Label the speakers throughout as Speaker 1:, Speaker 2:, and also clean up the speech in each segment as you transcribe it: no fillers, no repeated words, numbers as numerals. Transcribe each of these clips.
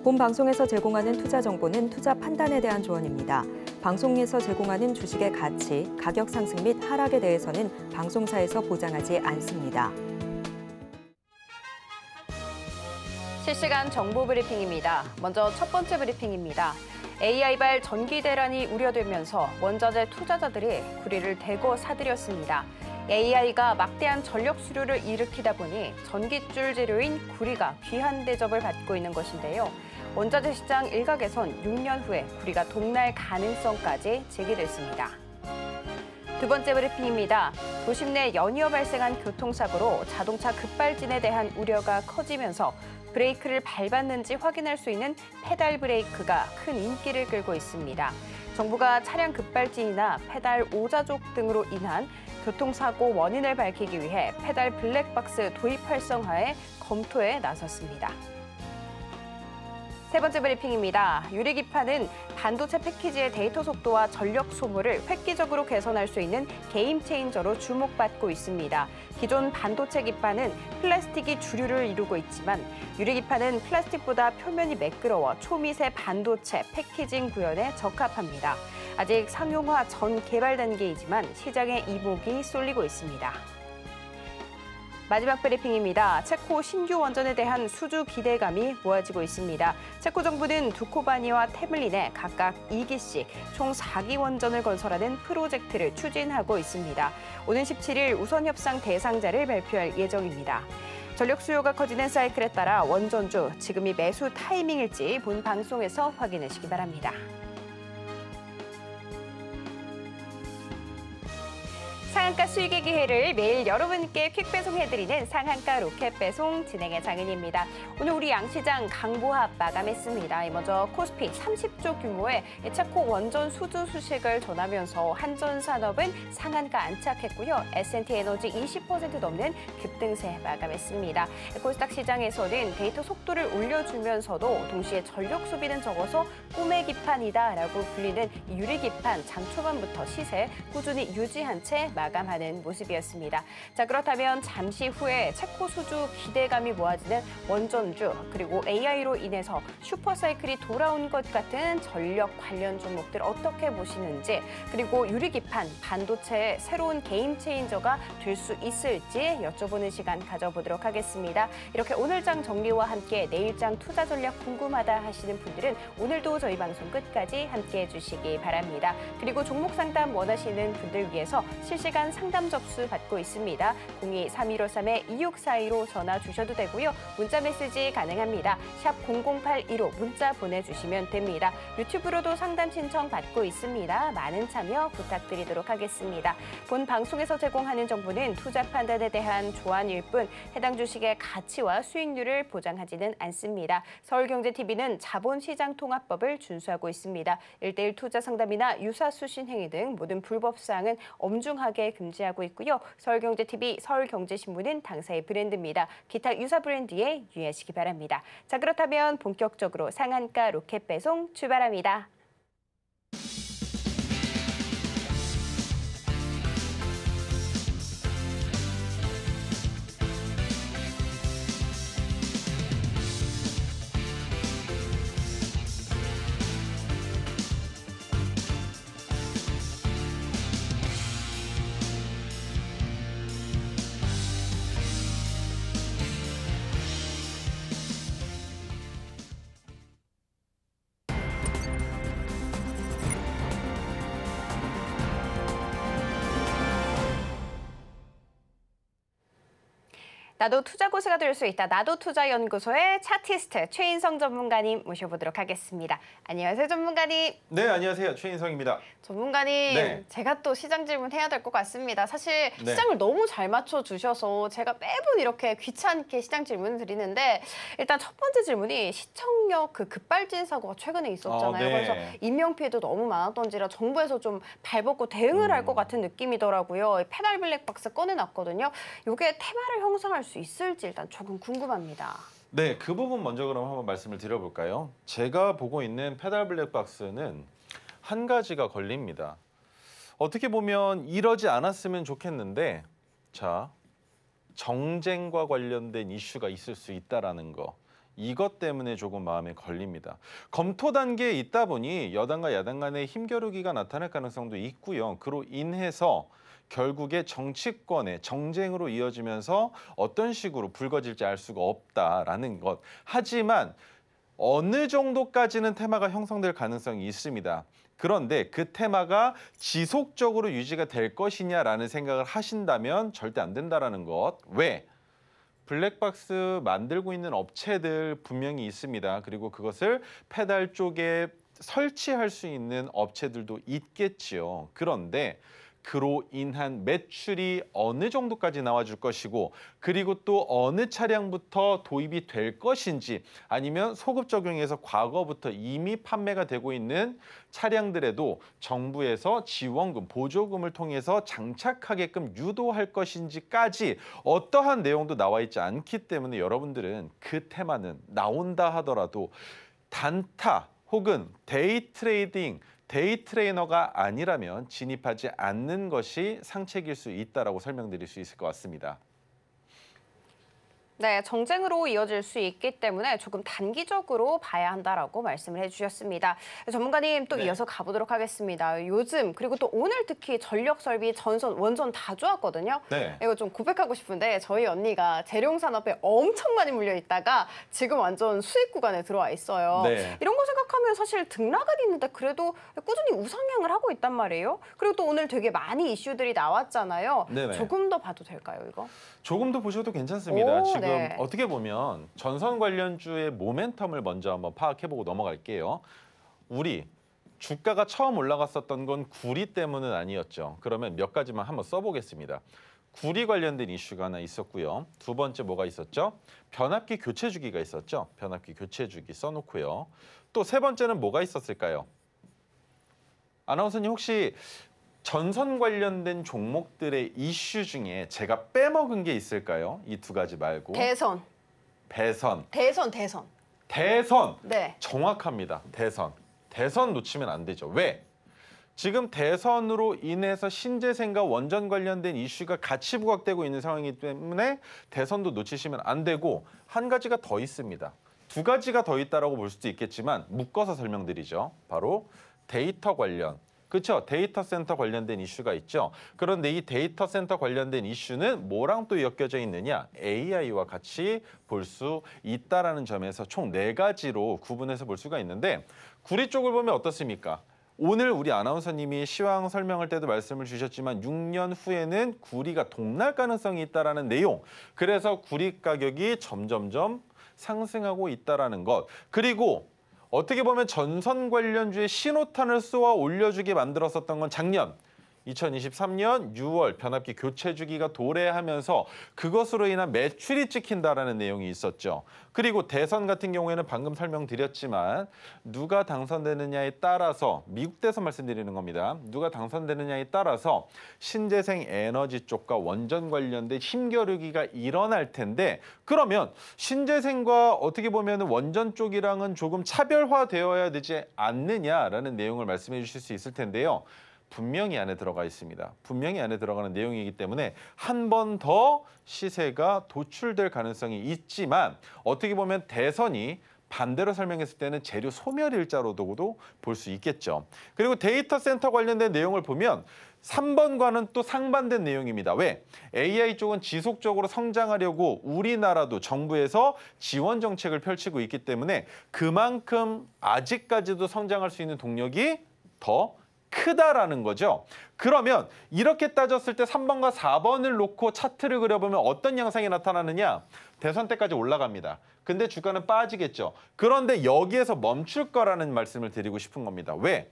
Speaker 1: 본 방송에서 제공하는 투자 정보는 투자 판단에 대한 조언입니다. 방송에서 제공하는 주식의 가치, 가격 상승 및 하락에 대해서는 방송사에서 보장하지 않습니다.
Speaker 2: 실시간 정보 브리핑입니다. 먼저 첫 번째 브리핑입니다. AI발 전기 대란이 우려되면서 원자재 투자자들이 구리를 대거 사들였습니다. AI가 막대한 전력 수요를 일으키다 보니 전기줄 재료인 구리가 귀한 대접을 받고 있는 것인데요. 원자재 시장 일각에선 6년 후에 구리가 동날 가능성까지 제기됐습니다. 두 번째 브리핑입니다. 도심 내 연이어 발생한 교통사고로 자동차 급발진에 대한 우려가 커지면서 브레이크를 밟았는지 확인할 수 있는 페달 브레이크가 큰 인기를 끌고 있습니다. 정부가 차량 급발진이나 페달 오자족 등으로 인한 교통사고 원인을 밝히기 위해 페달 블랙박스 도입 활성화에 검토에 나섰습니다. 세 번째 브리핑입니다. 유리기판은 반도체 패키지의 데이터 속도와 전력 소모를 획기적으로 개선할 수 있는 게임 체인저로 주목받고 있습니다. 기존 반도체 기판은 플라스틱이 주류를 이루고 있지만 유리기판은 플라스틱보다 표면이 매끄러워 초미세 반도체 패키징 구현에 적합합니다. 아직 상용화 전 개발 단계이지만 시장에 이목이 쏠리고 있습니다. 마지막 브리핑입니다. 체코 신규 원전에 대한 수주 기대감이 모아지고 있습니다. 체코 정부는 두코바니와 테물린에 각각 2기씩 총 4기 원전을 건설하는 프로젝트를 추진하고 있습니다. 오는 17일 우선 협상 대상자를 발표할 예정입니다. 전력 수요가 커지는 사이클에 따라 원전주, 지금이 매수 타이밍일지 본 방송에서 확인하시기 바랍니다. 상한가 수익의 기회를 매일 여러분께 퀵 배송해드리는 상한가 로켓 배송 진행의 장은희입니다. 오늘 우리 양시장 강보합 마감했습니다. 먼저 코스피 30조 규모의 체코 원전 수주 소식을 전하면서 한전산업은 상한가 안착했고요. S&T 에너지 20% 넘는 급등세 마감했습니다. 코스닥 시장에서는 데이터 속도를 올려주면서도 동시에 전력 소비는 적어서 꿈의 기판이다라고 불리는 유리기판 장 초반부터 시세 꾸준히 유지한 채 마감하는 모습이었습니다. 자, 그렇다면 잠시 후에 체코 수주 기대감이 모아지는 원전주 그리고 AI로 인해서 슈퍼사이클이 돌아온 것 같은 전력 관련 종목들 어떻게 보시는지 그리고 유리기판, 반도체의 새로운 게임 체인저가 될 수 있을지 여쭤보는 시간 가져보도록 하겠습니다. 이렇게 오늘장 정리와 함께 내일장 투자 전략 궁금하다 하시는 분들은 오늘도 저희 방송 끝까지 함께해 주시기 바랍니다. 그리고 종목 상담 원하시는 분들 위해서 실시간 상담 접수 받고 있습니다. 02-3153-2642로 전화 주셔도 되고요. 문자 메시지 가능합니다. 샵 0082로 문자 보내주시면 됩니다. 유튜브로도 상담 신청 받고 있습니다. 많은 참여 부탁드리도록 하겠습니다. 본 방송에서 제공하는 정보는 투자 판단에 대한 조언일 뿐 해당 주식의 가치와 수익률을 보장하지는 않습니다. 서울경제TV는 자본시장통합법을 준수하고 있습니다. 1:1 투자 상담이나 유사수신 행위 등 모든 불법 사항은 엄중하게 금지하고 있고요. 서울경제TV, 서울경제신문은 당사의 브랜드입니다. 기타 유사 브랜드에 유의하시기 바랍니다. 자, 그렇다면 본격적으로 상한가 로켓 배송 출발합니다. 나도 투자 고수가 될 수 있다. 나도 투자연구소의 차티스트 최인성 전문가님 모셔보도록 하겠습니다. 안녕하세요, 전문가님.
Speaker 3: 네, 안녕하세요. 최인성입니다.
Speaker 2: 전문가님,
Speaker 3: 네.
Speaker 2: 제가 또 시장 질문 해야 될 것 같습니다. 사실
Speaker 3: 네.
Speaker 2: 시장을 너무 잘 맞춰주셔서 제가 매번 이렇게 귀찮게 시장 질문을 드리는데 일단 첫 번째 질문이 시청역 그 급발진 사고가 최근에 있었잖아요.
Speaker 3: 네.
Speaker 2: 그래서 인명피해도 너무 많았던지라 정부에서 좀 발벗고 대응을 할 것 같은 느낌이더라고요. 페달 블랙박스 꺼내놨거든요. 이게 테마를 형성할 수 있을지 일단 조금 궁금합니다.
Speaker 3: 네, 그 부분 먼저 그럼 한번 말씀을 드려볼까요? 제가 보고 있는 페달 블랙박스는 한 가지가 걸립니다. 어떻게 보면 이러지 않았으면 좋겠는데, 자, 정쟁과 관련된 이슈가 있을 수 있다라는 거. 이것 때문에 조금 마음에 걸립니다. 검토 단계에 있다 보니 여당과 야당 간의 힘겨루기가 나타날 가능성도 있고요. 그로 인해서 결국에 정치권의 정쟁으로 이어지면서 어떤 식으로 불거질지 알 수가 없다라는 것. 하지만 어느 정도까지는 테마가 형성될 가능성이 있습니다. 그런데 그 테마가 지속적으로 유지가 될 것이냐라는 생각을 하신다면 절대 안 된다라는 것. 왜? 블랙박스 만들고 있는 업체들 분명히 있습니다. 그리고 그것을 페달 쪽에 설치할 수 있는 업체들도 있겠지요. 그런데 그로 인한 매출이 어느 정도까지 나와줄 것이고 그리고 또 어느 차량부터 도입이 될 것인지 아니면 소급 적용해서 과거부터 이미 판매가 되고 있는 차량들에도 정부에서 지원금, 보조금을 통해서 장착하게끔 유도할 것인지까지 어떠한 내용도 나와 있지 않기 때문에 여러분들은 그 테마는 나온다 하더라도 단타 혹은 데이 트레이딩, 데이 트레이너가 아니라면 진입하지 않는 것이 상책일 수 있다라고 설명드릴 수 있을 것 같습니다.
Speaker 2: 네, 정쟁으로 이어질 수 있기 때문에 조금 단기적으로 봐야 한다라고 말씀을 해주셨습니다. 전문가님 또
Speaker 3: 네.
Speaker 2: 이어서 가보도록 하겠습니다. 요즘 그리고 또 오늘 특히 전력 설비, 전선, 원전 다 좋았거든요.
Speaker 3: 네.
Speaker 2: 이거 좀 고백하고 싶은데 저희 언니가 재룡산업에 엄청 많이 물려 있다가 지금 완전 수익 구간에 들어와 있어요.
Speaker 3: 네.
Speaker 2: 이런 거 생각하면 사실 등락은 있는데 그래도 꾸준히 우상향을 하고 있단 말이에요. 그리고 또 오늘 되게 많이 이슈들이 나왔잖아요.
Speaker 3: 네네.
Speaker 2: 조금 더 봐도 될까요, 이거?
Speaker 3: 조금 더 보셔도 괜찮습니다.
Speaker 2: 오,
Speaker 3: 지금
Speaker 2: 네.
Speaker 3: 어떻게 보면 전선 관련주의 모멘텀을 먼저 한번 파악해보고 넘어갈게요. 우리 주가가 처음 올라갔었던 건 구리 때문은 아니었죠. 그러면 몇 가지만 한번 써보겠습니다. 구리 관련된 이슈가 하나 있었고요. 두 번째 뭐가 있었죠? 변압기 교체 주기가 있었죠. 변압기 교체 주기 써놓고요. 또 세 번째는 뭐가 있었을까요? 아나운서님 혹시 전선 관련된 종목들의 이슈 중에 제가 빼먹은 게 있을까요? 이 두 가지 말고.
Speaker 2: 대선.
Speaker 3: 배선,
Speaker 2: 대선.
Speaker 3: 대선.
Speaker 2: 네.
Speaker 3: 정확합니다. 대선. 대선 놓치면 안 되죠. 왜? 지금 대선으로 인해서 신재생과 원전 관련된 이슈가 같이 부각되고 있는 상황이기 때문에 대선도 놓치시면 안 되고 한 가지가 더 있습니다. 두 가지가 더 있다라고 볼 수도 있겠지만 묶어서 설명드리죠. 바로 데이터 관련. 그렇죠. 데이터 센터 관련된 이슈가 있죠. 그런데 이 데이터 센터 관련된 이슈는 뭐랑 또 엮여져 있느냐? AI와 같이 볼 수 있다라는 점에서 총 4가지로 구분해서 볼 수가 있는데 구리 쪽을 보면 어떻습니까? 오늘 우리 아나운서님이 시황 설명할 때도 말씀을 주셨지만 6년 후에는 구리가 동날 가능성이 있다라는 내용. 그래서 구리 가격이 점점점 상승하고 있다라는 것. 그리고 어떻게 보면 전선 관련주의 신호탄을 쏘아 올려주게 만들었었던 건 작년 2023년 6월 변압기 교체 주기가 도래하면서 그것으로 인한 매출이 찍힌다라는 내용이 있었죠. 그리고 대선 같은 경우에는 방금 설명드렸지만 누가 당선되느냐에 따라서 미국 대선 말씀드리는 겁니다. 누가 당선되느냐에 따라서 신재생 에너지 쪽과 원전 관련된 힘겨루기가 일어날 텐데 그러면 신재생과 어떻게 보면 원전 쪽이랑은 조금 차별화되어야 되지 않느냐라는 내용을 말씀해 주실 수 있을 텐데요. 분명히 안에 들어가 있습니다. 분명히 안에 들어가는 내용이기 때문에 한 번 더 시세가 도출될 가능성이 있지만 어떻게 보면 대선이 반대로 설명했을 때는 재료 소멸일자로도 볼 수 있겠죠. 그리고 데이터 센터 관련된 내용을 보면 3번과는 또 상반된 내용입니다. 왜? AI 쪽은 지속적으로 성장하려고 우리나라도 정부에서 지원 정책을 펼치고 있기 때문에 그만큼 아직까지도 성장할 수 있는 동력이 더 크다라는 거죠. 그러면 이렇게 따졌을 때 3번과 4번을 놓고 차트를 그려보면 어떤 양상이 나타나느냐? 대선 때까지 올라갑니다. 근데 주가는 빠지겠죠. 그런데 여기에서 멈출 거라는 말씀을 드리고 싶은 겁니다. 왜?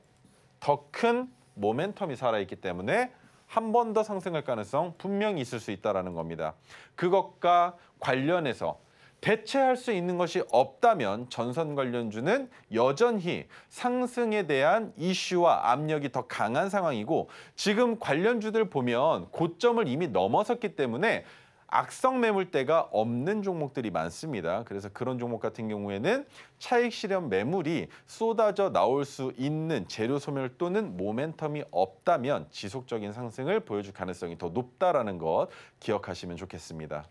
Speaker 3: 더 큰 모멘텀이 살아있기 때문에 한 번 더 상승할 가능성 분명히 있을 수 있다는 겁니다. 그것과 관련해서 대체할 수 있는 것이 없다면 전선 관련주는 여전히 상승에 대한 이슈와 압력이 더 강한 상황이고 지금 관련주들 보면 고점을 이미 넘어섰기 때문에 악성 매물대가 없는 종목들이 많습니다. 그래서 그런 종목 같은 경우에는 차익 실현 매물이 쏟아져 나올 수 있는 재료 소멸 또는 모멘텀이 없다면 지속적인 상승을 보여줄 가능성이 더 높다라는 것 기억하시면 좋겠습니다.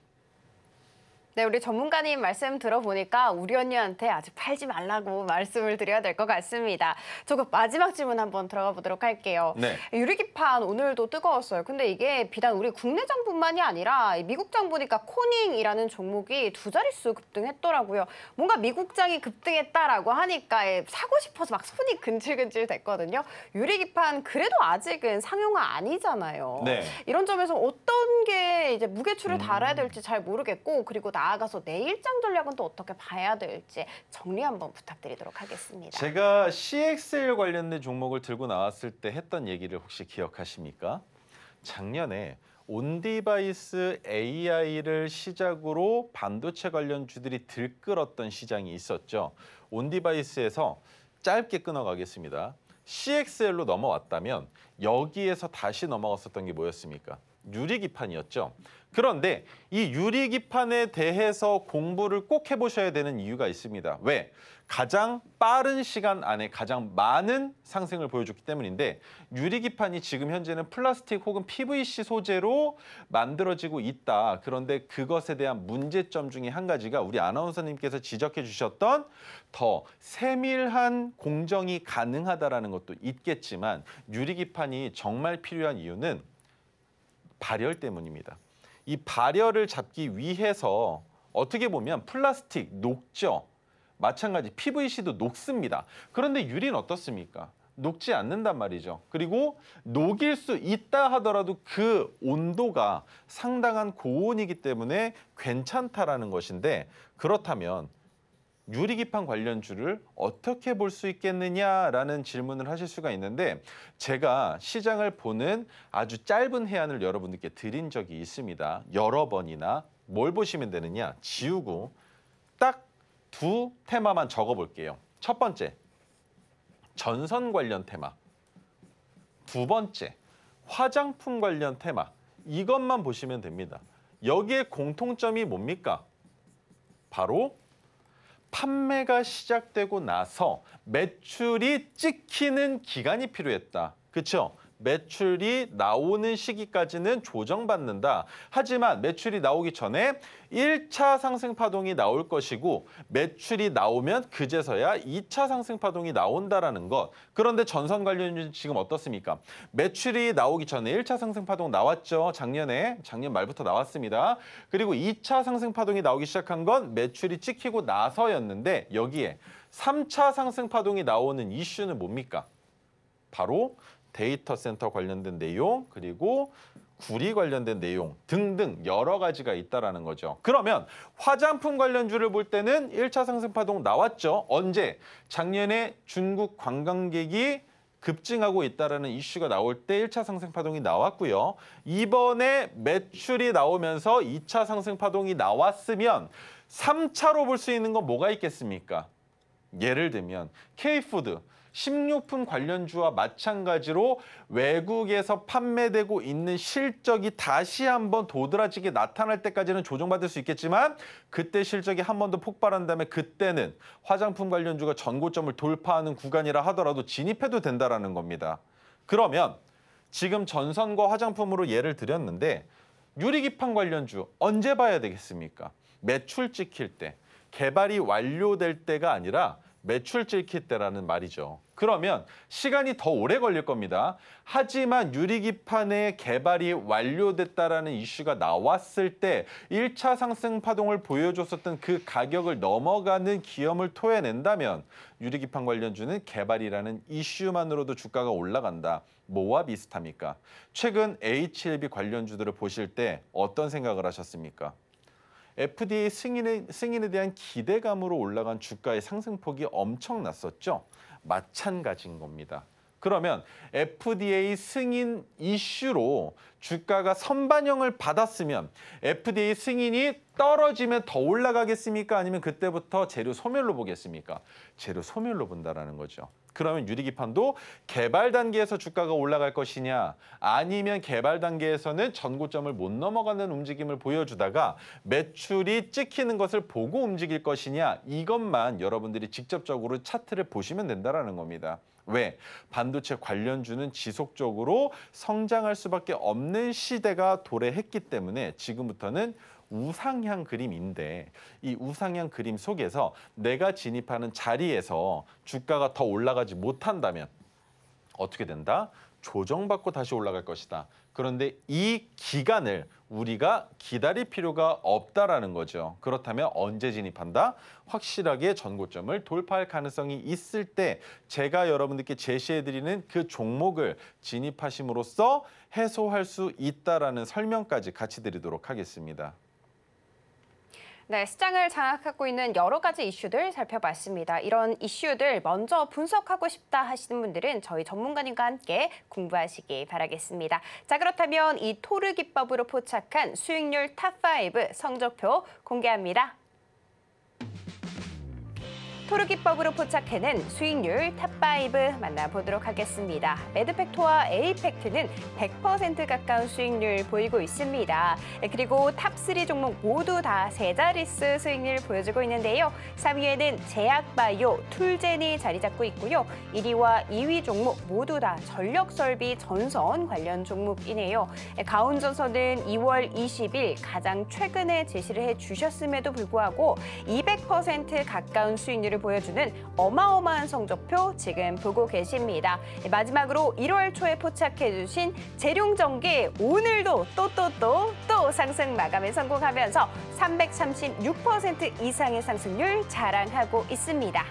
Speaker 2: 네, 우리 전문가님 말씀 들어보니까 우리 언니한테 아직 팔지 말라고 말씀을 드려야 될 것 같습니다. 저거 마지막 질문 한번 들어가 보도록 할게요.
Speaker 3: 네.
Speaker 2: 유리기판 오늘도 뜨거웠어요. 근데 이게 비단 우리 국내장뿐만이 아니라 미국장 보니까 코닝이라는 종목이 2자릿수 급등했더라고요. 뭔가 미국장이 급등했다라고 하니까 사고 싶어서 막 손이 근질근질 됐거든요. 유리기판 그래도 아직은 상용화 아니잖아요.
Speaker 3: 네.
Speaker 2: 이런 점에서 어떤 게 이제 무게추를 달아야 될지 잘 모르겠고, 그리고 나아가서 내일장 전략은 또 어떻게 봐야 될지 정리 한번 부탁드리도록 하겠습니다.
Speaker 3: 제가 CXL 관련된 종목을 들고 나왔을 때 했던 얘기를 혹시 기억하십니까? 작년에 온디바이스 AI를 시작으로 반도체 관련주들이 들끓었던 시장이 있었죠. 온디바이스에서 짧게 끊어가겠습니다. CXL로 넘어왔다면 여기에서 다시 넘어갔었던 게 뭐였습니까? 유리기판이었죠. 그런데 이 유리기판에 대해서 공부를 꼭 해보셔야 되는 이유가 있습니다. 왜? 가장 빠른 시간 안에 가장 많은 상승을 보여줬기 때문인데, 유리기판이 지금 현재는 플라스틱 혹은 PVC 소재로 만들어지고 있다. 그런데 그것에 대한 문제점 중에 한 가지가 우리 아나운서님께서 지적해 주셨던 더 세밀한 공정이 가능하다라는 것도 있겠지만, 유리기판이 정말 필요한 이유는 발열 때문입니다. 이 발열을 잡기 위해서 어떻게 보면 플라스틱 녹죠. 마찬가지 PVC도 녹습니다. 그런데 유리는 어떻습니까? 녹지 않는단 말이죠. 그리고 녹일 수 있다 하더라도 그 온도가 상당한 고온이기 때문에 괜찮다라는 것인데, 그렇다면 유리기판 관련주를 어떻게 볼 수 있겠느냐라는 질문을 하실 수가 있는데, 제가 시장을 보는 아주 짧은 해안을 여러분들께 드린 적이 있습니다. 여러 번이나. 뭘 보시면 되느냐? 지우고 딱 두 테마만 적어볼게요. 첫 번째, 전선 관련 테마. 두 번째, 화장품 관련 테마. 이것만 보시면 됩니다. 여기에 공통점이 뭡니까? 바로 판매가 시작되고 나서 매출이 찍히는 기간이 필요했다. 그렇죠? 매출이 나오는 시기까지는 조정받는다. 하지만 매출이 나오기 전에 1차 상승 파동이 나올 것이고, 매출이 나오면 그제서야 2차 상승 파동이 나온다라는 것. 그런데 전선 관련주는 지금 어떻습니까? 매출이 나오기 전에 1차 상승 파동 나왔죠. 작년 말부터 나왔습니다. 그리고 2차 상승 파동이 나오기 시작한 건 매출이 찍히고 나서였는데, 여기에 3차 상승 파동이 나오는 이슈는 뭡니까? 바로 데이터 센터 관련된 내용, 그리고 구리 관련된 내용 등등 여러 가지가 있다라는 거죠. 그러면 화장품 관련주를 볼 때는 1차 상승 파동 나왔죠. 언제? 작년에 중국 관광객이 급증하고 있다라는 이슈가 나올 때 1차 상승 파동이 나왔고요. 이번에 매출이 나오면서 2차 상승 파동이 나왔으면 3차로 볼 수 있는 건 뭐가 있겠습니까? 예를 들면 K푸드, 식료품 관련주와 마찬가지로 외국에서 판매되고 있는 실적이 다시 한번 도드라지게 나타날 때까지는 조정받을 수 있겠지만, 그때 실적이 한 번 더 폭발한 다음에 그때는 화장품 관련주가 전고점을 돌파하는 구간이라 하더라도 진입해도 된다라는 겁니다. 그러면 지금 전선과 화장품으로 예를 드렸는데, 유리기판 관련주 언제 봐야 되겠습니까? 매출 찍힐 때, 개발이 완료될 때가 아니라 매출 찍힐 때라는 말이죠. 그러면 시간이 더 오래 걸릴 겁니다. 하지만 유리기판의 개발이 완료됐다라는 이슈가 나왔을 때 1차 상승 파동을 보여줬었던 그 가격을 넘어가는 기염을 토해낸다면 유리기판 관련주는 개발이라는 이슈만으로도 주가가 올라간다. 뭐와 비슷합니까? 최근 HLB 관련주들을 보실 때 어떤 생각을 하셨습니까? FDA 승인에 대한 기대감으로 올라간 주가의 상승폭이 엄청났었죠. 마찬가지인 겁니다. 그러면 FDA 승인 이슈로 주가가 선반영을 받았으면 FDA 승인이 떨어지면 더 올라가겠습니까? 아니면 그때부터 재료 소멸로 보겠습니까? 재료 소멸로 본다라는 거죠. 그러면 유리기판도 개발 단계에서 주가가 올라갈 것이냐, 아니면 개발 단계에서는 전고점을 못 넘어가는 움직임을 보여주다가 매출이 찍히는 것을 보고 움직일 것이냐, 이것만 여러분들이 직접적으로 차트를 보시면 된다는 겁니다. 왜? 반도체 관련주는 지속적으로 성장할 수밖에 없는 시대가 도래했기 때문에 지금부터는 우상향 그림인데 이 우상향 그림 속에서 내가 진입하는 자리에서 주가가 더 올라가지 못한다면 어떻게 된다? 조정받고 다시 올라갈 것이다. 그런데 이 기간을 우리가 기다릴 필요가 없다라는 거죠. 그렇다면 언제 진입한다? 확실하게 전고점을 돌파할 가능성이 있을 때 제가 여러분들께 제시해드리는 그 종목을 진입하심으로써 해소할 수 있다라는 설명까지 같이 드리도록 하겠습니다.
Speaker 2: 네, 시장을 장악하고 있는 여러 가지 이슈들 살펴봤습니다. 이런 이슈들 먼저 분석하고 싶다 하시는 분들은 저희 전문가님과 함께 공부하시기 바라겠습니다. 자, 그렇다면 이 토르 기법으로 포착한 수익률 탑5 성적표 공개합니다. 토르 기법으로 포착해낸 수익률 탑5 만나보도록 하겠습니다. 매드팩토와 A팩트는 100% 가까운 수익률 보이고 있습니다. 그리고 탑3 종목 모두 다 세 자릿수 수익률 보여주고 있는데요. 3위에는 제약바이오, 툴젠이 자리 잡고 있고요. 1위와 2위 종목 모두 다 전력설비 전선 관련 종목이네요. 가온전선은 2월 20일 가장 최근에 제시를 해주셨음에도 불구하고 200% 가까운 수익률을 보여주는 어마어마한 성적표 지금 보고 계십니다. 마지막으로 1월 초에 포착해주신 재룡전기 오늘도 또 상승 마감에 성공하면서 336% 이상의 상승률 자랑하고 있습니다.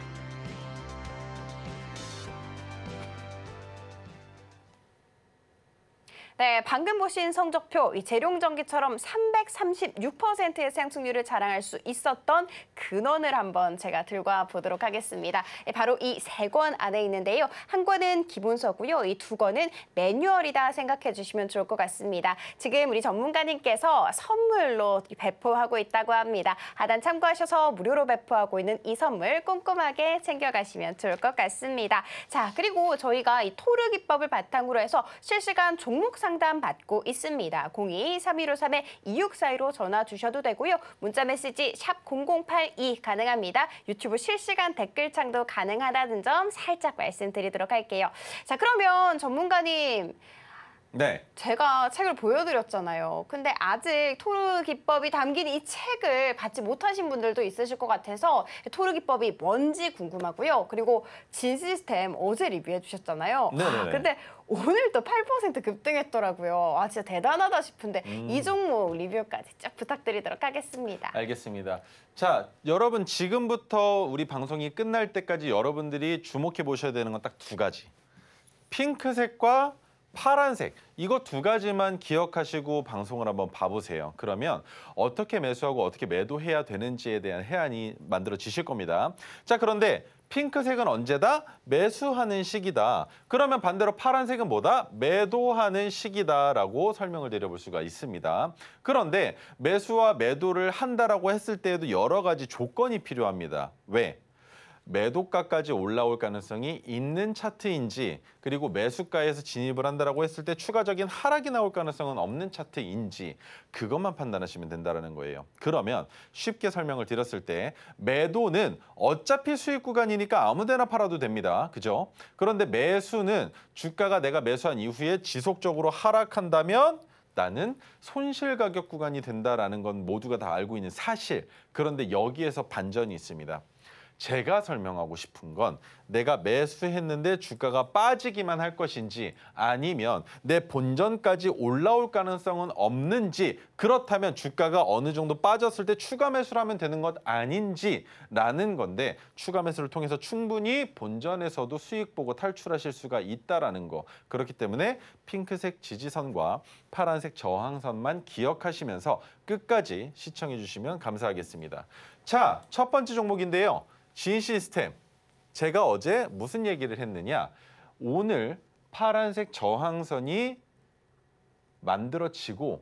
Speaker 2: 네, 방금 보신 성적표, 이 재룡전기처럼 336%의 상승률을 자랑할 수 있었던 근원을 한번 제가 들고 보도록 하겠습니다. 바로 이 세 권 안에 있는데요. 한 권은 기본서고요. 이 두 권은 매뉴얼이다 생각해 주시면 좋을 것 같습니다. 지금 우리 전문가님께서 선물로 배포하고 있다고 합니다. 하단 참고하셔서 무료로 배포하고 있는 이 선물 꼼꼼하게 챙겨가시면 좋을 것 같습니다. 자, 그리고 저희가 이 토르 기법을 바탕으로 해서 실시간 종목 상담 받고 있습니다. 02-3153-2642로 전화 주셔도 되고요. 문자 메시지 샵 0082 가능합니다. 유튜브 실시간 댓글창도 가능하다는 점 살짝 말씀드리도록 할게요. 자, 그러면 전문가님.
Speaker 3: 네.
Speaker 2: 제가 책을 보여드렸잖아요. 근데 아직 토르 기법이 담긴 이 책을 받지 못하신 분들도 있으실 것 같아서 토르 기법이 뭔지 궁금하고요. 그리고 진 시스템 어제 리뷰해 주셨잖아요.
Speaker 3: 네네네.
Speaker 2: 근데 오늘 또 8% 급등했더라고요. 아, 진짜 대단하다 싶은데 이 종목 리뷰까지 쭉 부탁드리도록 하겠습니다.
Speaker 3: 알겠습니다. 자, 여러분 지금부터 우리 방송이 끝날 때까지 여러분들이 주목해 보셔야 되는 건 딱 두 가지. 핑크색과 파란색, 이거 두 가지만 기억하시고 방송을 한번 봐보세요. 그러면 어떻게 매수하고 어떻게 매도해야 되는지에 대한 해안이 만들어지실 겁니다. 자, 그런데 핑크색은 언제다? 매수하는 시기다. 그러면 반대로 파란색은 뭐다? 매도하는 시기다라고 설명을 드려볼 수가 있습니다. 그런데 매수와 매도를 한다라고 했을 때에도 여러 가지 조건이 필요합니다. 왜? 매도가까지 올라올 가능성이 있는 차트인지, 그리고 매수가에서 진입을 한다라고 했을 때 추가적인 하락이 나올 가능성은 없는 차트인지, 그것만 판단하시면 된다는 거예요. 그러면 쉽게 설명을 드렸을 때 매도는 어차피 수익 구간이니까 아무 데나 팔아도 됩니다. 그죠? 그런데 매수는 주가가 내가 매수한 이후에 지속적으로 하락한다면 나는 손실 가격 구간이 된다라는 건 모두가 다 알고 있는 사실. 그런데 여기에서 반전이 있습니다. 제가 설명하고 싶은 건 내가 매수했는데 주가가 빠지기만 할 것인지, 아니면 내 본전까지 올라올 가능성은 없는지, 그렇다면 주가가 어느 정도 빠졌을 때 추가 매수를 하면 되는 것 아닌지라는 건데, 추가 매수를 통해서 충분히 본전에서도 수익 보고 탈출하실 수가 있다라는 거. 그렇기 때문에 핑크색 지지선과 파란색 저항선만 기억하시면서 끝까지 시청해 주시면 감사하겠습니다. 자, 첫 번째 종목인데요. 진 시스템. 제가 어제 무슨 얘기를 했느냐? 오늘 파란색 저항선이 만들어지고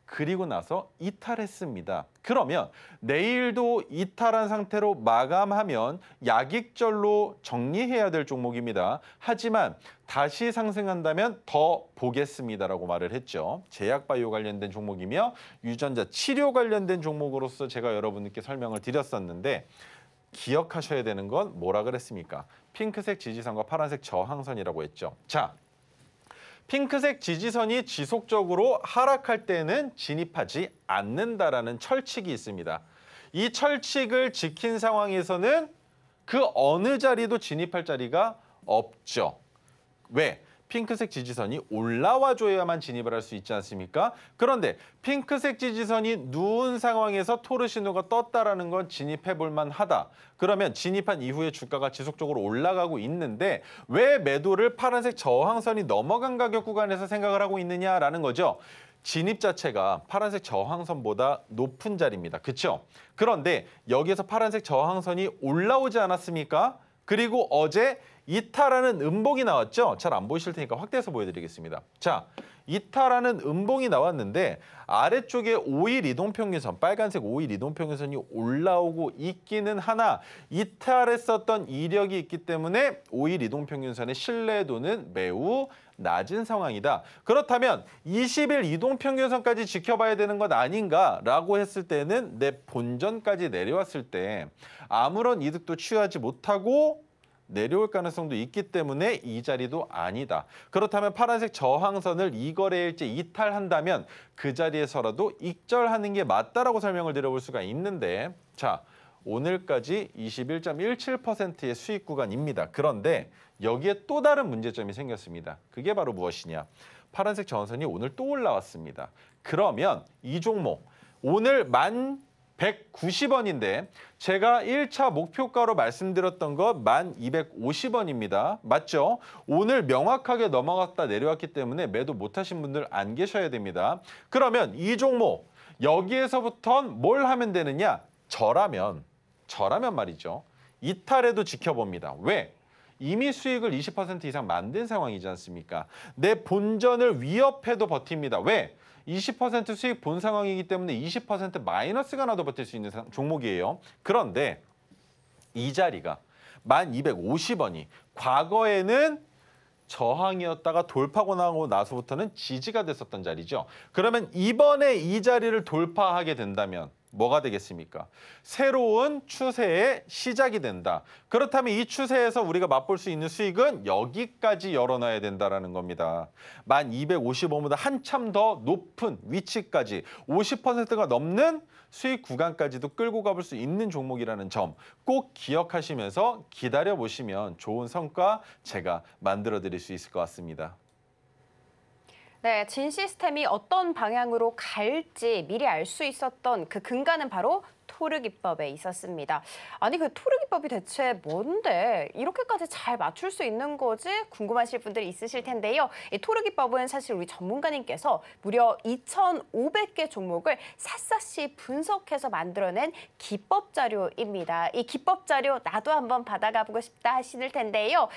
Speaker 3: 그리고 나서 이탈했습니다. 그러면 내일도 이탈한 상태로 마감하면 약익절로 정리해야 될 종목입니다. 하지만 다시 상승한다면 더 보겠습니다라고 말을 했죠. 제약바이오 관련된 종목이며 유전자 치료 관련된 종목으로서 제가 여러분께 설명을 드렸었는데, 기억하셔야 되는 건 뭐라 그랬습니까? 핑크색 지지선과 파란색 저항선이라고 했죠. 자, 핑크색 지지선이 지속적으로 하락할 때는 진입하지 않는다라는 철칙이 있습니다. 이 철칙을 지킨 상황에서는 그 어느 자리도 진입할 자리가 없죠. 왜? 핑크색 지지선이 올라와 줘야만 진입을 할 수 있지 않습니까? 그런데 핑크색 지지선이 누운 상황에서 토르 신호가 떴다라는 건 진입해 볼 만하다. 그러면 진입한 이후에 주가가 지속적으로 올라가고 있는데 왜 매도를 파란색 저항선이 넘어간 가격 구간에서 생각을 하고 있느냐라는 거죠. 진입 자체가 파란색 저항선보다 높은 자리입니다. 그렇죠? 그런데 여기에서 파란색 저항선이 올라오지 않았습니까? 그리고 어제 이타라는 음봉이 나왔죠? 잘 안 보이실 테니까 확대해서 보여드리겠습니다. 자, 이타라는 음봉이 나왔는데 아래쪽에 5일 이동평균선, 빨간색 5일 이동평균선이 올라오고 있기는 하나 이탈했었던 이력이 있기 때문에 5일 이동평균선의 신뢰도는 매우 낮은 상황이다. 그렇다면 20일 이동평균선까지 지켜봐야 되는 것 아닌가라고 했을 때는 내 본전까지 내려왔을 때 아무런 이득도 취하지 못하고 내려올 가능성도 있기 때문에 이 자리도 아니다. 그렇다면 파란색 저항선을 이 거래일째 이탈한다면 그 자리에서라도 익절하는 게 맞다라고 설명을 드려볼 수가 있는데 자, 오늘까지 21.17%의 수익 구간입니다. 그런데 여기에 또 다른 문제점이 생겼습니다. 그게 바로 무엇이냐? 파란색 저항선이 오늘 또 올라왔습니다. 그러면 이 종목 오늘 1190원인데 제가 1차 목표가로 말씀드렸던 거 1250원입니다. 맞죠? 오늘 명확하게 넘어갔다 내려왔기 때문에 매도 못하신 분들 안 계셔야 됩니다. 그러면 이 종목 여기에서부턴 뭘 하면 되느냐? 저라면 말이죠. 이탈해도 지켜봅니다. 왜? 이미 수익을 20% 이상 만든 상황이지 않습니까? 내 본전을 위협해도 버팁니다. 왜? 20% 수익 본 상황이기 때문에 20% 마이너스가 나도 버틸 수 있는 종목이에요. 그런데 이 자리가 1250원이 과거에는 저항이었다가 돌파하고 나고 나서부터는 지지가 됐었던 자리죠. 그러면 이번에 이 자리를 돌파하게 된다면 뭐가 되겠습니까? 새로운 추세의 시작이 된다. 그렇다면 이 추세에서 우리가 맛볼 수 있는 수익은 여기까지 열어놔야 된다는 겁니다. 1255보다 한참 더 높은 위치까지 50%가 넘는 수익 구간까지도 끌고 가볼 수 있는 종목이라는 점 꼭 기억하시면서 기다려보시면 좋은 성과 제가 만들어 드릴 수 있을 것 같습니다.
Speaker 2: 네, 진 시스템이 어떤 방향으로 갈지 미리 알 수 있었던 그 근간은 바로 토르 기법에 있었습니다. 아니 그 토르 기법이 대체 뭔데 이렇게까지 잘 맞출 수 있는 거지? 궁금하실 분들이 있으실 텐데요. 이 토르 기법은 사실 우리 전문가님께서 무려 2,500개 종목을 샅샅이 분석해서 만들어낸 기법 자료입니다. 이 기법 자료 나도 한번 받아가 보고 싶다 하실 텐데요.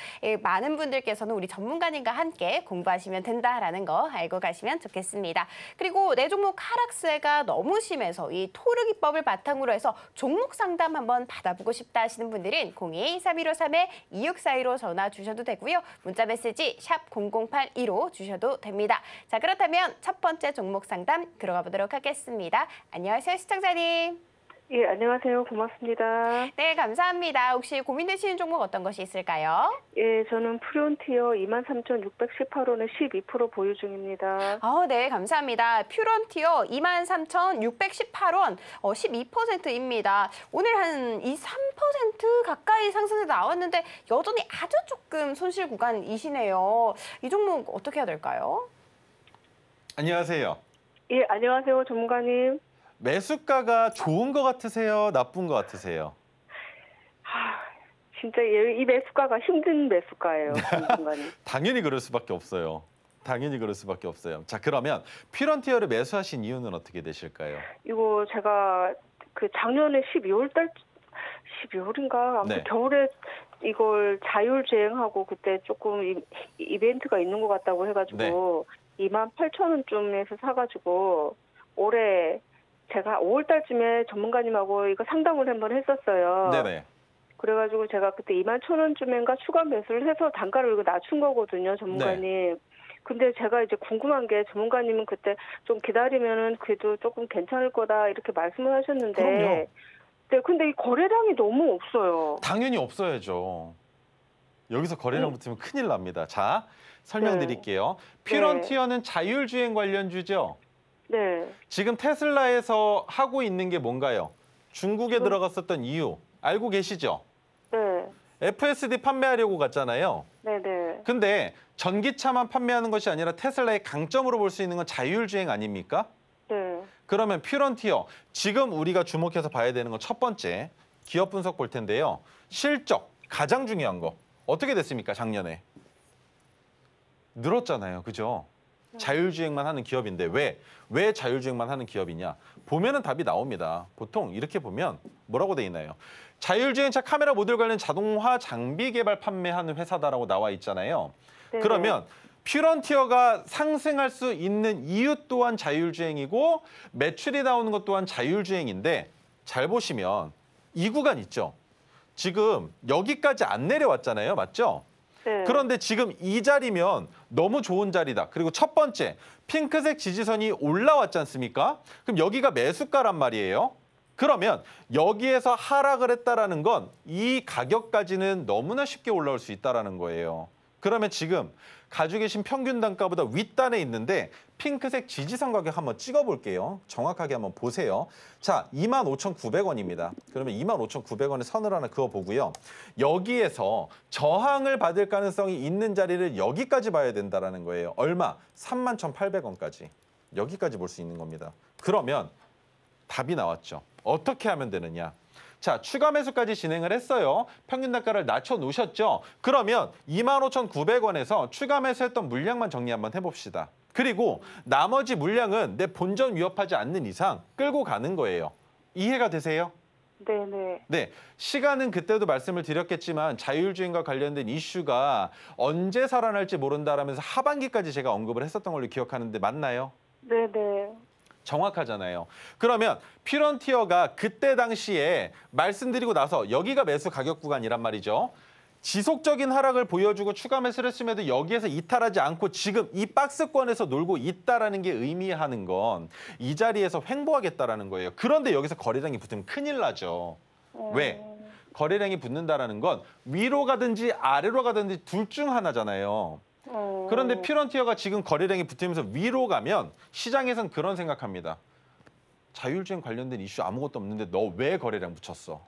Speaker 2: 많은 분들께서는 우리 전문가님과 함께 공부하시면 된다라는 거 알고 가시면 좋겠습니다. 그리고 내 종목 하락세가 너무 심해서 이 토르 기법을 바탕으로 해서 종목 상담 한번 받아보고 싶다 하시는 분들은 02-3153-2642로 전화 주셔도 되고요. 문자 메시지 샵 0082로 주셔도 됩니다. 자, 그렇다면 첫 번째 종목 상담 들어가 보도록 하겠습니다. 안녕하세요, 시청자님.
Speaker 4: 예, 안녕하세요. 고맙습니다.
Speaker 2: 네, 감사합니다. 혹시 고민되시는 종목 어떤 것이 있을까요?
Speaker 4: 예, 저는 프론티어 23,618원에 12% 보유 중입니다.
Speaker 2: 네, 감사합니다. 퓨런티어 23,618원, 12%입니다. 오늘 한 3% 가까이 상승세 나왔는데 여전히 아주 조금 손실 구간이시네요. 이 종목 어떻게 해야 될까요?
Speaker 3: 안녕하세요.
Speaker 4: 예, 안녕하세요. 전문가님.
Speaker 3: 매수가가 좋은 것 같으세요? 나쁜 것 같으세요?
Speaker 4: 진짜 이 매수가가 힘든 매수가예요. 전문가님.
Speaker 3: 당연히 그럴 수밖에 없어요. 당연히 그럴 수밖에 없어요. 자, 그러면 퓨런티어를 매수하신 이유는 어떻게 되실까요?
Speaker 4: 이거 제가 그 작년에 12월인가 아무튼
Speaker 3: 네.
Speaker 4: 겨울에 이걸 자율주행하고 그때 조금 이벤트가 있는 것 같다고 해가지고 28,000원쯤에서 사가지고 올해 제가 5월 달쯤에 전문가님하고 이거 상담을 한번 했었어요.
Speaker 3: 네네.
Speaker 4: 그래가지고 제가 그때 21,000원쯤인가 추가 매수를 해서 단가를 이거 낮춘 거거든요, 전문가님.
Speaker 3: 네.
Speaker 4: 근데 제가 이제 궁금한 게 전문가님은 그때 좀 기다리면은 그래도 조금 괜찮을 거다 이렇게 말씀을 하셨는데.
Speaker 3: 그럼요.
Speaker 4: 네, 근데 이 거래량이 너무 없어요.
Speaker 3: 당연히 없어야죠. 여기서 거래량 붙으면 큰일 납니다. 자, 설명드릴게요.
Speaker 4: 네.
Speaker 3: 퓨런티어는 자율주행 관련주죠.
Speaker 4: 네.
Speaker 3: 지금 테슬라에서 하고 있는 게 뭔가요? 중국에
Speaker 4: 지금-
Speaker 3: 들어갔었던 이유 알고 계시죠?
Speaker 4: 네.
Speaker 3: FSD 판매하려고 갔잖아요.
Speaker 4: 네네.
Speaker 3: 근데 전기차만 판매하는 것이 아니라 테슬라의 강점으로 볼 수 있는 건 자율주행 아닙니까?
Speaker 4: 네.
Speaker 3: 그러면 퓨런티어, 지금 우리가 주목해서 봐야 되는 건 첫 번째, 기업 분석 볼 텐데요. 실적, 가장 중요한 거. 어떻게 됐습니까, 작년에? 늘었잖아요, 그죠? 자율주행만 하는 기업인데 왜 자율주행만 하는 기업이냐? 보면은 답이 나옵니다. 보통 이렇게 보면 뭐라고 돼 있나요? 자율주행차 카메라 모듈 관련 자동화 장비 개발 판매하는 회사다라고 나와 있잖아요.
Speaker 4: 네네.
Speaker 3: 그러면 퓨런티어가 상승할 수 있는 이유 또한 자율주행이고 매출이 나오는 것 또한 자율주행인데 잘 보시면 이 구간 있죠? 지금 여기까지 안 내려왔잖아요. 맞죠?
Speaker 4: 네.
Speaker 3: 그런데 지금 이 자리면 너무 좋은 자리다. 그리고 첫 번째, 핑크색 지지선이 올라왔지 않습니까? 그럼 여기가 매수가란 말이에요. 그러면 여기에서 하락을 했다라는 건 이 가격까지는 너무나 쉽게 올라올 수 있다라는 거예요. 그러면 지금 가지고 계신 평균 단가보다 윗단에 있는데 핑크색 지지선 가격 한번 찍어볼게요. 정확하게 한번 보세요. 자, 25,900원입니다. 그러면 25,900원에 선을 하나 그어보고요. 여기에서 저항을 받을 가능성이 있는 자리를 여기까지 봐야 된다는 거예요. 얼마? 31,800원까지. 여기까지 볼 수 있는 겁니다. 그러면 답이 나왔죠. 어떻게 하면 되느냐? 자, 추가 매수까지 진행을 했어요. 평균 단가를 낮춰놓으셨죠? 그러면 25,900원에서 추가 매수했던 물량만 정리 한번 해봅시다. 그리고 나머지 물량은 내 본전 위협하지 않는 이상 끌고 가는 거예요. 이해가 되세요?
Speaker 4: 네네.
Speaker 3: 네, 시간은 그때도 말씀을 드렸겠지만 자율주행과 관련된 이슈가 언제 살아날지 모른다라면서 하반기까지 제가 언급을 했었던 걸로 기억하는데 맞나요?
Speaker 4: 네네.
Speaker 3: 정확하잖아요. 그러면 퓨런티어가 그때 당시에 말씀드리고 나서 여기가 매수 가격 구간이란 말이죠. 지속적인 하락을 보여주고 추가 매수를 했음에도 여기에서 이탈하지 않고 지금 이 박스권에서 놀고 있다라는 게 의미하는 건 이 자리에서 횡보하겠다라는 거예요. 그런데 여기서 거래량이 붙으면 큰일 나죠. 왜? 거래량이 붙는다라는 건 위로 가든지 아래로 가든지 둘 중 하나잖아요. 그런데 퓨런티어가 지금 거래량이 붙으면서 위로 가면 시장에선 그런 생각합니다. 자율주행 관련된 이슈 아무것도 없는데 너 왜 거래량 붙였어?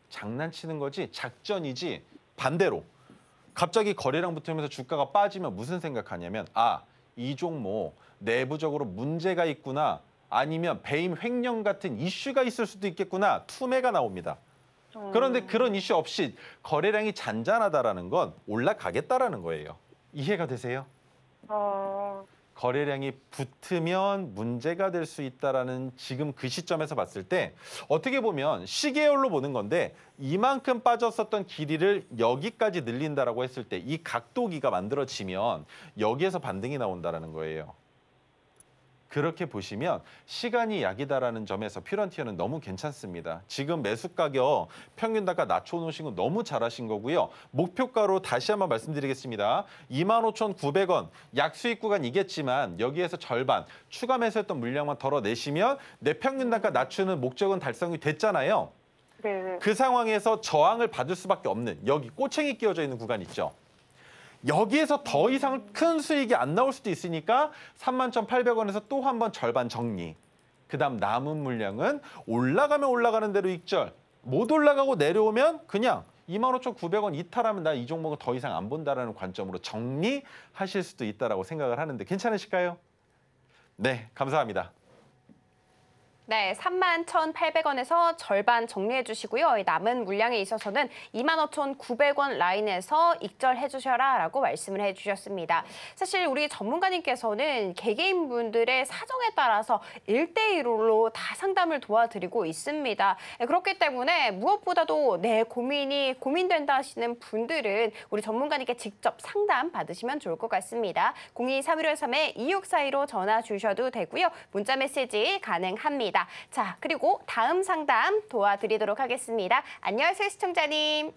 Speaker 3: 장난치는 거지? 작전이지? 반대로 갑자기 거래량 붙으면서 주가가 빠지면 무슨 생각하냐면 아, 이 종목 내부적으로 문제가 있구나. 아니면 배임 횡령 같은 이슈가 있을 수도 있겠구나. 투매가 나옵니다. 그런데 그런 이슈 없이 거래량이 잔잔하다라는 건 올라가겠다라는 거예요. 이해가 되세요? 거래량이 붙으면 문제가 될 수 있다라는 지금 그 시점에서 봤을 때 어떻게 보면 시계열로 보는 건데 이만큼 빠졌었던 길이를 여기까지 늘린다라고 했을 때 이 각도기가 만들어지면 여기에서 반등이 나온다라는 거예요. 그렇게 보시면 시간이 약이다라는 점에서 퓨런티어는 너무 괜찮습니다. 지금 매수 가격 평균 단가 낮춰놓으신 거 너무 잘하신 거고요. 목표가로 다시 한번 말씀드리겠습니다. 25,900원 약수익 구간이겠지만 여기에서 절반 추가 매수했던 물량만 덜어내시면 내 평균 단가 낮추는 목적은 달성이 됐잖아요.
Speaker 4: 네네.
Speaker 3: 그 상황에서 저항을 받을 수밖에 없는 여기 꼬챙이 끼워져 있는 구간 있죠. 여기에서 더 이상 큰 수익이 안 나올 수도 있으니까 31,800원에서 또 한 번 절반 정리. 그다음 남은 물량은 올라가면 올라가는 대로 익절. 못 올라가고 내려오면 그냥 25,900원 이탈하면 나 이 종목은 더 이상 안 본다라는 관점으로 정리하실 수도 있다라고 생각을 하는데 괜찮으실까요? 네, 감사합니다.
Speaker 2: 네, 31,800원에서 절반 정리해 주시고요. 남은 물량에 있어서는 25,900원 라인에서 익절해 주셔라라고 말씀을 해 주셨습니다. 사실 우리 전문가님께서는 개개인분들의 사정에 따라서 1대1로 다 상담을 도와드리고 있습니다. 그렇기 때문에 무엇보다도 내 고민이 고민된다 하시는 분들은 우리 전문가님께 직접 상담 받으시면 좋을 것 같습니다. 02-3153-2642로 전화 주셔도 되고요. 문자 메시지 가능합니다. 자, 그리고 다음 상담 도와드리도록 하겠습니다. 안녕하세요, 시청자님.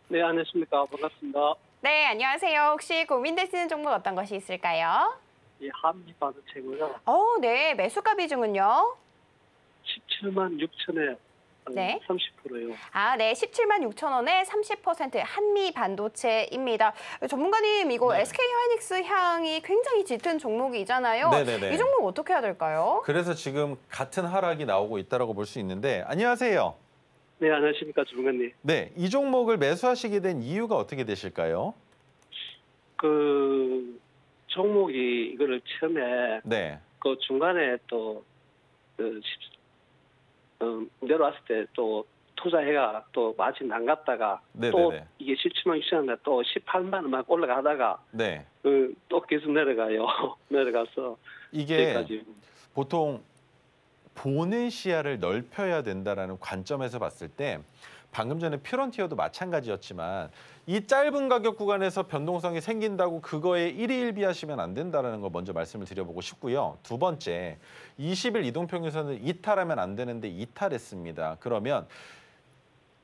Speaker 5: 네, 안녕하십니까. 반갑습니다.
Speaker 2: 네, 안녕하세요. 혹시 고민되시는 종목 어떤 것이 있을까요?
Speaker 5: 예, 한미반도체고요.
Speaker 2: 네, 매수가 비중은요?
Speaker 5: 17만 6천에
Speaker 2: 네.
Speaker 5: 30%요.
Speaker 2: 아, 네. 17만 6천 원에 30% 한미 반도체입니다. 전문가님, 이거
Speaker 3: 네.
Speaker 2: SK 하이닉스 향이 굉장히 짙은 종목이잖아요.
Speaker 3: 네네네.
Speaker 2: 이 종목 어떻게 해야 될까요?
Speaker 3: 그래서 지금 같은 하락이 나오고 있다고 볼 수 있는데 안녕하세요.
Speaker 5: 네, 안녕하십니까, 주무관님.
Speaker 3: 네, 이 종목을 매수하시게 된 이유가 어떻게 되실까요?
Speaker 5: 그 종목이 이거를 처음에
Speaker 3: 네,
Speaker 5: 그 중간에 또 내려왔을 때 또 투자해가 또 마진 안 갔다가 또
Speaker 3: 네네네.
Speaker 5: 이게 17만 6천 원에 또 18만 원만 올라가다가
Speaker 3: 네,
Speaker 5: 또 계속 내려가요. 내려가서
Speaker 3: 이게
Speaker 5: 여기까지.
Speaker 3: 보통 보는 시야를 넓혀야 된다라는 관점에서 봤을 때 방금 전에 퓨런티어도 마찬가지였지만 이 짧은 가격 구간에서 변동성이 생긴다고 그거에 일희일비하시면 안 된다는 거 먼저 말씀을 드려보고 싶고요. 두 번째, 20일 이동평균선을 이탈하면 안 되는데 이탈했습니다. 그러면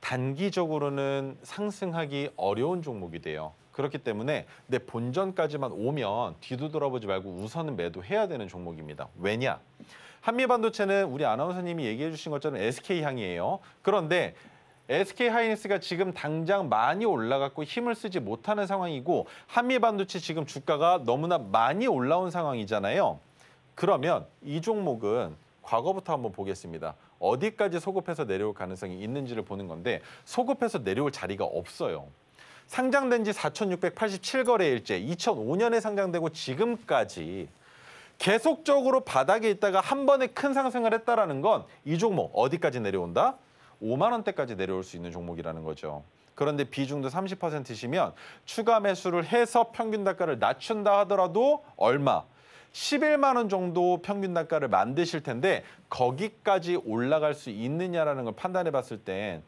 Speaker 3: 단기적으로는 상승하기 어려운 종목이 돼요. 그렇기 때문에 내 본전까지만 오면 뒤도 돌아보지 말고 우선은 매도해야 되는 종목입니다. 왜냐? 한미반도체는 우리 아나운서님이 얘기해 주신 것처럼 SK향이에요. 그런데 SK하이닉스가 지금 당장 많이 올라갔고 힘을 쓰지 못하는 상황이고 한미반도체 지금 주가가 너무나 많이 올라온 상황이잖아요. 그러면 이 종목은 과거부터 한번 보겠습니다. 어디까지 소급해서 내려올 가능성이 있는지를 보는 건데 소급해서 내려올 자리가 없어요. 상장된 지 4,687거래일째 2005년에 상장되고 지금까지 계속적으로 바닥에 있다가 한 번에 큰 상승을 했다라는 건 이 종목 어디까지 내려온다? 5만 원대까지 내려올 수 있는 종목이라는 거죠. 그런데 비중도 30%시면 추가 매수를 해서 평균 단가를 낮춘다 하더라도 얼마? 11만 원 정도 평균 단가를 만드실 텐데 거기까지 올라갈 수 있느냐라는 걸 판단해 봤을 땐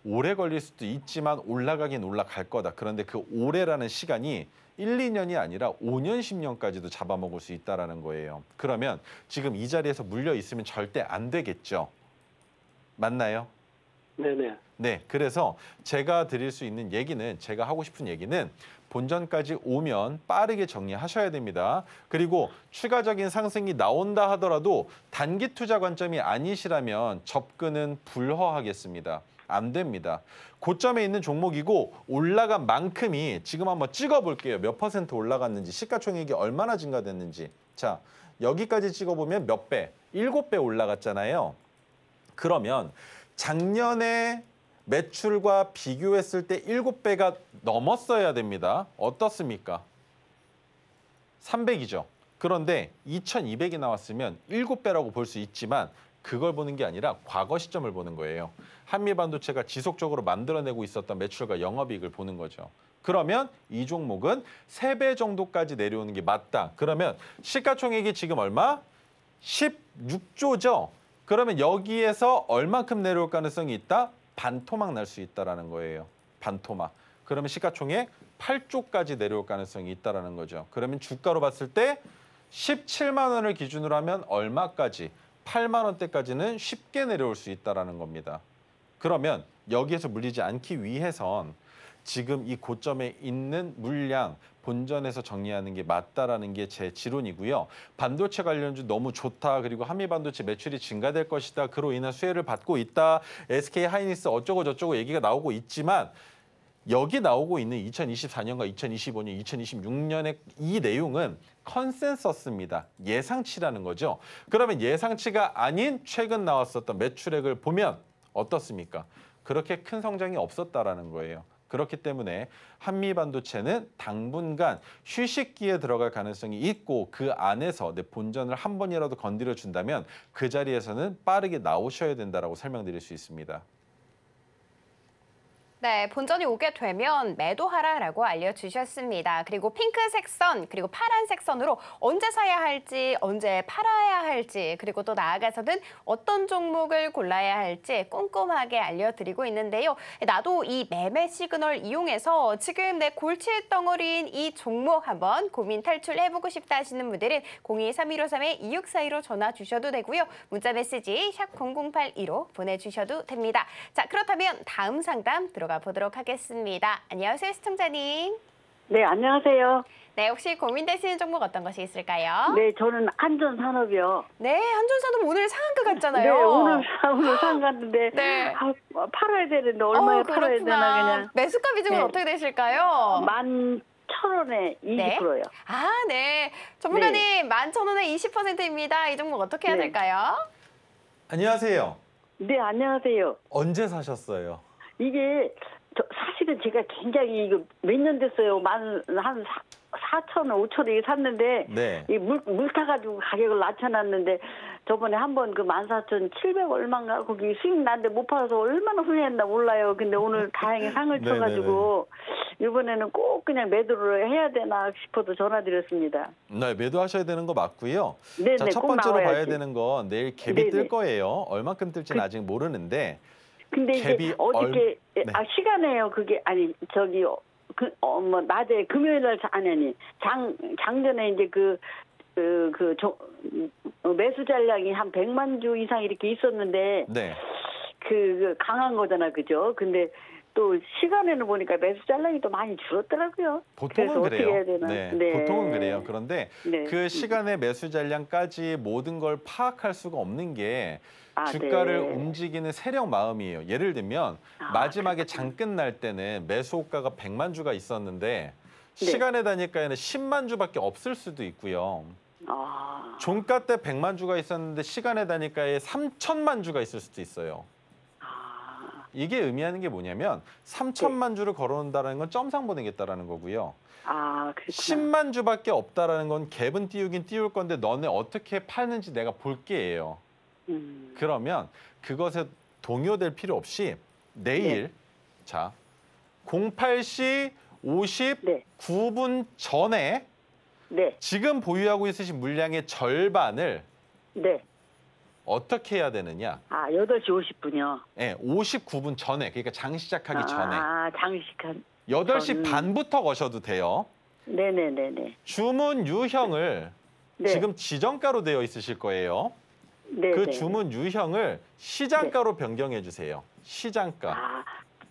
Speaker 3: 오래 걸릴 수도 있지만 올라가긴 올라갈 거다. 그런데 그 오래라는 시간이 1, 2년이 아니라 5년, 10년까지도 잡아먹을 수 있다는 거예요. 그러면 지금 이 자리에서 물려 있으면 절대 안 되겠죠. 맞나요?
Speaker 5: 네네.
Speaker 3: 네, 그래서 제가 드릴 수 있는 얘기는 제가 하고 싶은 얘기는 본전까지 오면 빠르게 정리하셔야 됩니다. 그리고 추가적인 상승이 나온다 하더라도 단기 투자 관점이 아니시라면 접근은 불허하겠습니다. 안 됩니다. 고점에 있는 종목이고 올라간 만큼이 지금 한번 찍어볼게요. 몇 퍼센트 올라갔는지, 시가총액이 얼마나 증가됐는지. 자, 여기까지 찍어보면 몇 배? 7배 올라갔잖아요. 그러면 작년에 매출과 비교했을 때 7배가 넘었어야 됩니다. 어떻습니까? 300이죠. 그런데 2200이 나왔으면 7배라고 볼 수 있지만 그걸 보는 게 아니라 과거 시점을 보는 거예요. 한미반도체가 지속적으로 만들어내고 있었던 매출과 영업이익을 보는 거죠. 그러면 이 종목은 3배 정도까지 내려오는 게 맞다. 그러면 시가총액이 지금 얼마? 16조죠. 그러면 여기에서 얼만큼 내려올 가능성이 있다? 반토막 날 수 있다는 거예요. 반토막. 그러면 시가총액 8조까지 내려올 가능성이 있다는 거죠. 그러면 주가로 봤을 때 17만 원을 기준으로 하면 얼마까지? 8만 원대까지는 쉽게 내려올 수 있다는 겁니다. 그러면 여기에서 물리지 않기 위해선 지금 이 고점에 있는 물량, 본전에서 정리하는 게 맞다라는 게 제 지론이고요. 반도체 관련주 너무 좋다. 그리고 한미반도체 매출이 증가될 것이다. 그로 인한 수혜를 받고 있다. SK 하이닉스 어쩌고 저쩌고 얘기가 나오고 있지만 여기 나오고 있는 2024년과 2025년, 2026년의 이 내용은 컨센서스입니다. 예상치라는 거죠. 그러면 예상치가 아닌 최근 나왔었던 매출액을 보면 어떻습니까? 그렇게 큰 성장이 없었다라는 거예요. 그렇기 때문에 한미반도체는 당분간 휴식기에 들어갈 가능성이 있고 그 안에서 내 본전을 한 번이라도 건드려 준다면 그 자리에서는 빠르게 나오셔야 된다라고 설명드릴 수 있습니다.
Speaker 2: 네, 본전이 오게 되면 매도하라라고 알려주셨습니다. 그리고 핑크색 선, 그리고 파란색 선으로 언제 사야 할지, 언제 팔아야 할지, 그리고 또 나아가서는 어떤 종목을 골라야 할지 꼼꼼하게 알려드리고 있는데요. 나도 이 매매 시그널 이용해서 지금 내 골칫덩어리인 이 종목 한번 고민 탈출해보고 싶다 하시는 분들은 02-3153-2642로 전화 주셔도 되고요. 문자 메시지 샵 0082로 보내주셔도 됩니다. 자, 그렇다면 다음 상담 들어가 보도록 하겠습니다. 안녕하세요, 시청자님.
Speaker 6: 네, 안녕하세요.
Speaker 2: 네, 혹시 고민되시는 종목 어떤 것이 있을까요?
Speaker 6: 네, 저는 안전산업이요.
Speaker 2: 네, 한전산업 오늘 상한가 갔잖아요.
Speaker 6: 네, 오늘 상 갔는데
Speaker 2: 네.
Speaker 6: 팔아야 되는데 얼마에 팔아야 되나 그냥.
Speaker 2: 매수가 비중은
Speaker 6: 네.
Speaker 2: 어떻게 되실까요?
Speaker 6: 11,000원에 20%요.
Speaker 2: 아, 네. 전문가님, 11,000원에 20%입니다. 이 종목 어떻게 해야
Speaker 6: 네.
Speaker 2: 될까요?
Speaker 3: 안녕하세요.
Speaker 6: 네, 안녕하세요.
Speaker 3: 언제 사셨어요?
Speaker 6: 이게 사실은 제가 굉장히 이거 몇 년 됐어요. 한 4,000원, 5,000원에 샀는데
Speaker 3: 네.
Speaker 6: 이 물 타가지고 가격을 낮춰놨는데 저번에 한번 그 14,700 얼마인가 거기 수익 났는데 못 팔아서 얼마나 후회했나 몰라요. 근데 오늘 다행히 상을
Speaker 3: 네네네.
Speaker 6: 쳐가지고 이번에는 꼭 그냥 매도를 해야 되나 싶어서 전화드렸습니다.
Speaker 3: 네, 매도하셔야 되는 거 맞고요.
Speaker 6: 네네,
Speaker 3: 자, 첫
Speaker 6: 꼭
Speaker 3: 번째로 봐야
Speaker 6: 나와야지.
Speaker 3: 되는 건 내일 갭이
Speaker 6: 네네.
Speaker 3: 뜰 거예요. 얼만큼 뜰지는 아직 모르는데
Speaker 6: 근데 이게
Speaker 3: 갭이
Speaker 6: 어저께
Speaker 3: 네.
Speaker 6: 시간에요. 그게 아니 저기 뭐 낮에 금요일 날 아니 장전에 이제 매수 잔량이 한 100만 주 이상 이렇게 있었는데
Speaker 3: 네.
Speaker 6: 그 강한 거잖아, 그죠? 근데 또 시간에는 보니까 매수 잔량이 또 많이 줄었더라고요.
Speaker 3: 보통은
Speaker 6: 그래서 어떻게
Speaker 3: 그래요.
Speaker 6: 해야 되나?
Speaker 3: 네, 보통은 그래요. 그런데
Speaker 6: 네.
Speaker 3: 그 시간의 매수 잔량까지 모든 걸 파악할 수가 없는 게
Speaker 6: 아,
Speaker 3: 주가를
Speaker 6: 네.
Speaker 3: 움직이는 세력 마음이에요. 예를 들면 마지막에 장 끝날 때는 매수 호가가 100만 주가 있었는데
Speaker 6: 네.
Speaker 3: 시간의 단위가에는 10만 주밖에 없을 수도 있고요.
Speaker 6: 아,
Speaker 3: 종가 때 100만 주가 있었는데 시간의 단위가에 3천만 주가 있을 수도 있어요. 이게 의미하는 게 뭐냐면 3천만 주를 걸어놓는다는 건 점상 보내겠다라는 거고요.
Speaker 6: 그렇구나.
Speaker 3: 10만 주밖에 없다라는 건 갭은 띄우긴 띄울 건데 너네 어떻게 파는지 내가 볼게예요. 그러면 그것에 동요될 필요 없이 내일 자 08시 59분 전에
Speaker 6: 네,
Speaker 3: 지금 보유하고 있으신 물량의 절반을
Speaker 6: 네.
Speaker 3: 어떻게 해야 되느냐?
Speaker 6: 8시 50분이요.
Speaker 3: 네, 59분 전에, 그러니까 장 시작하기 전에
Speaker 6: 장식한.
Speaker 3: 8시 반부터 거셔도 돼요.
Speaker 6: 네네네네.
Speaker 3: 주문 유형을
Speaker 6: 네.
Speaker 3: 지금 지정가로 되어 있으실 거예요.
Speaker 6: 네,
Speaker 3: 그
Speaker 6: 네.
Speaker 3: 주문 유형을 시장가로 변경해 주세요. 시장가.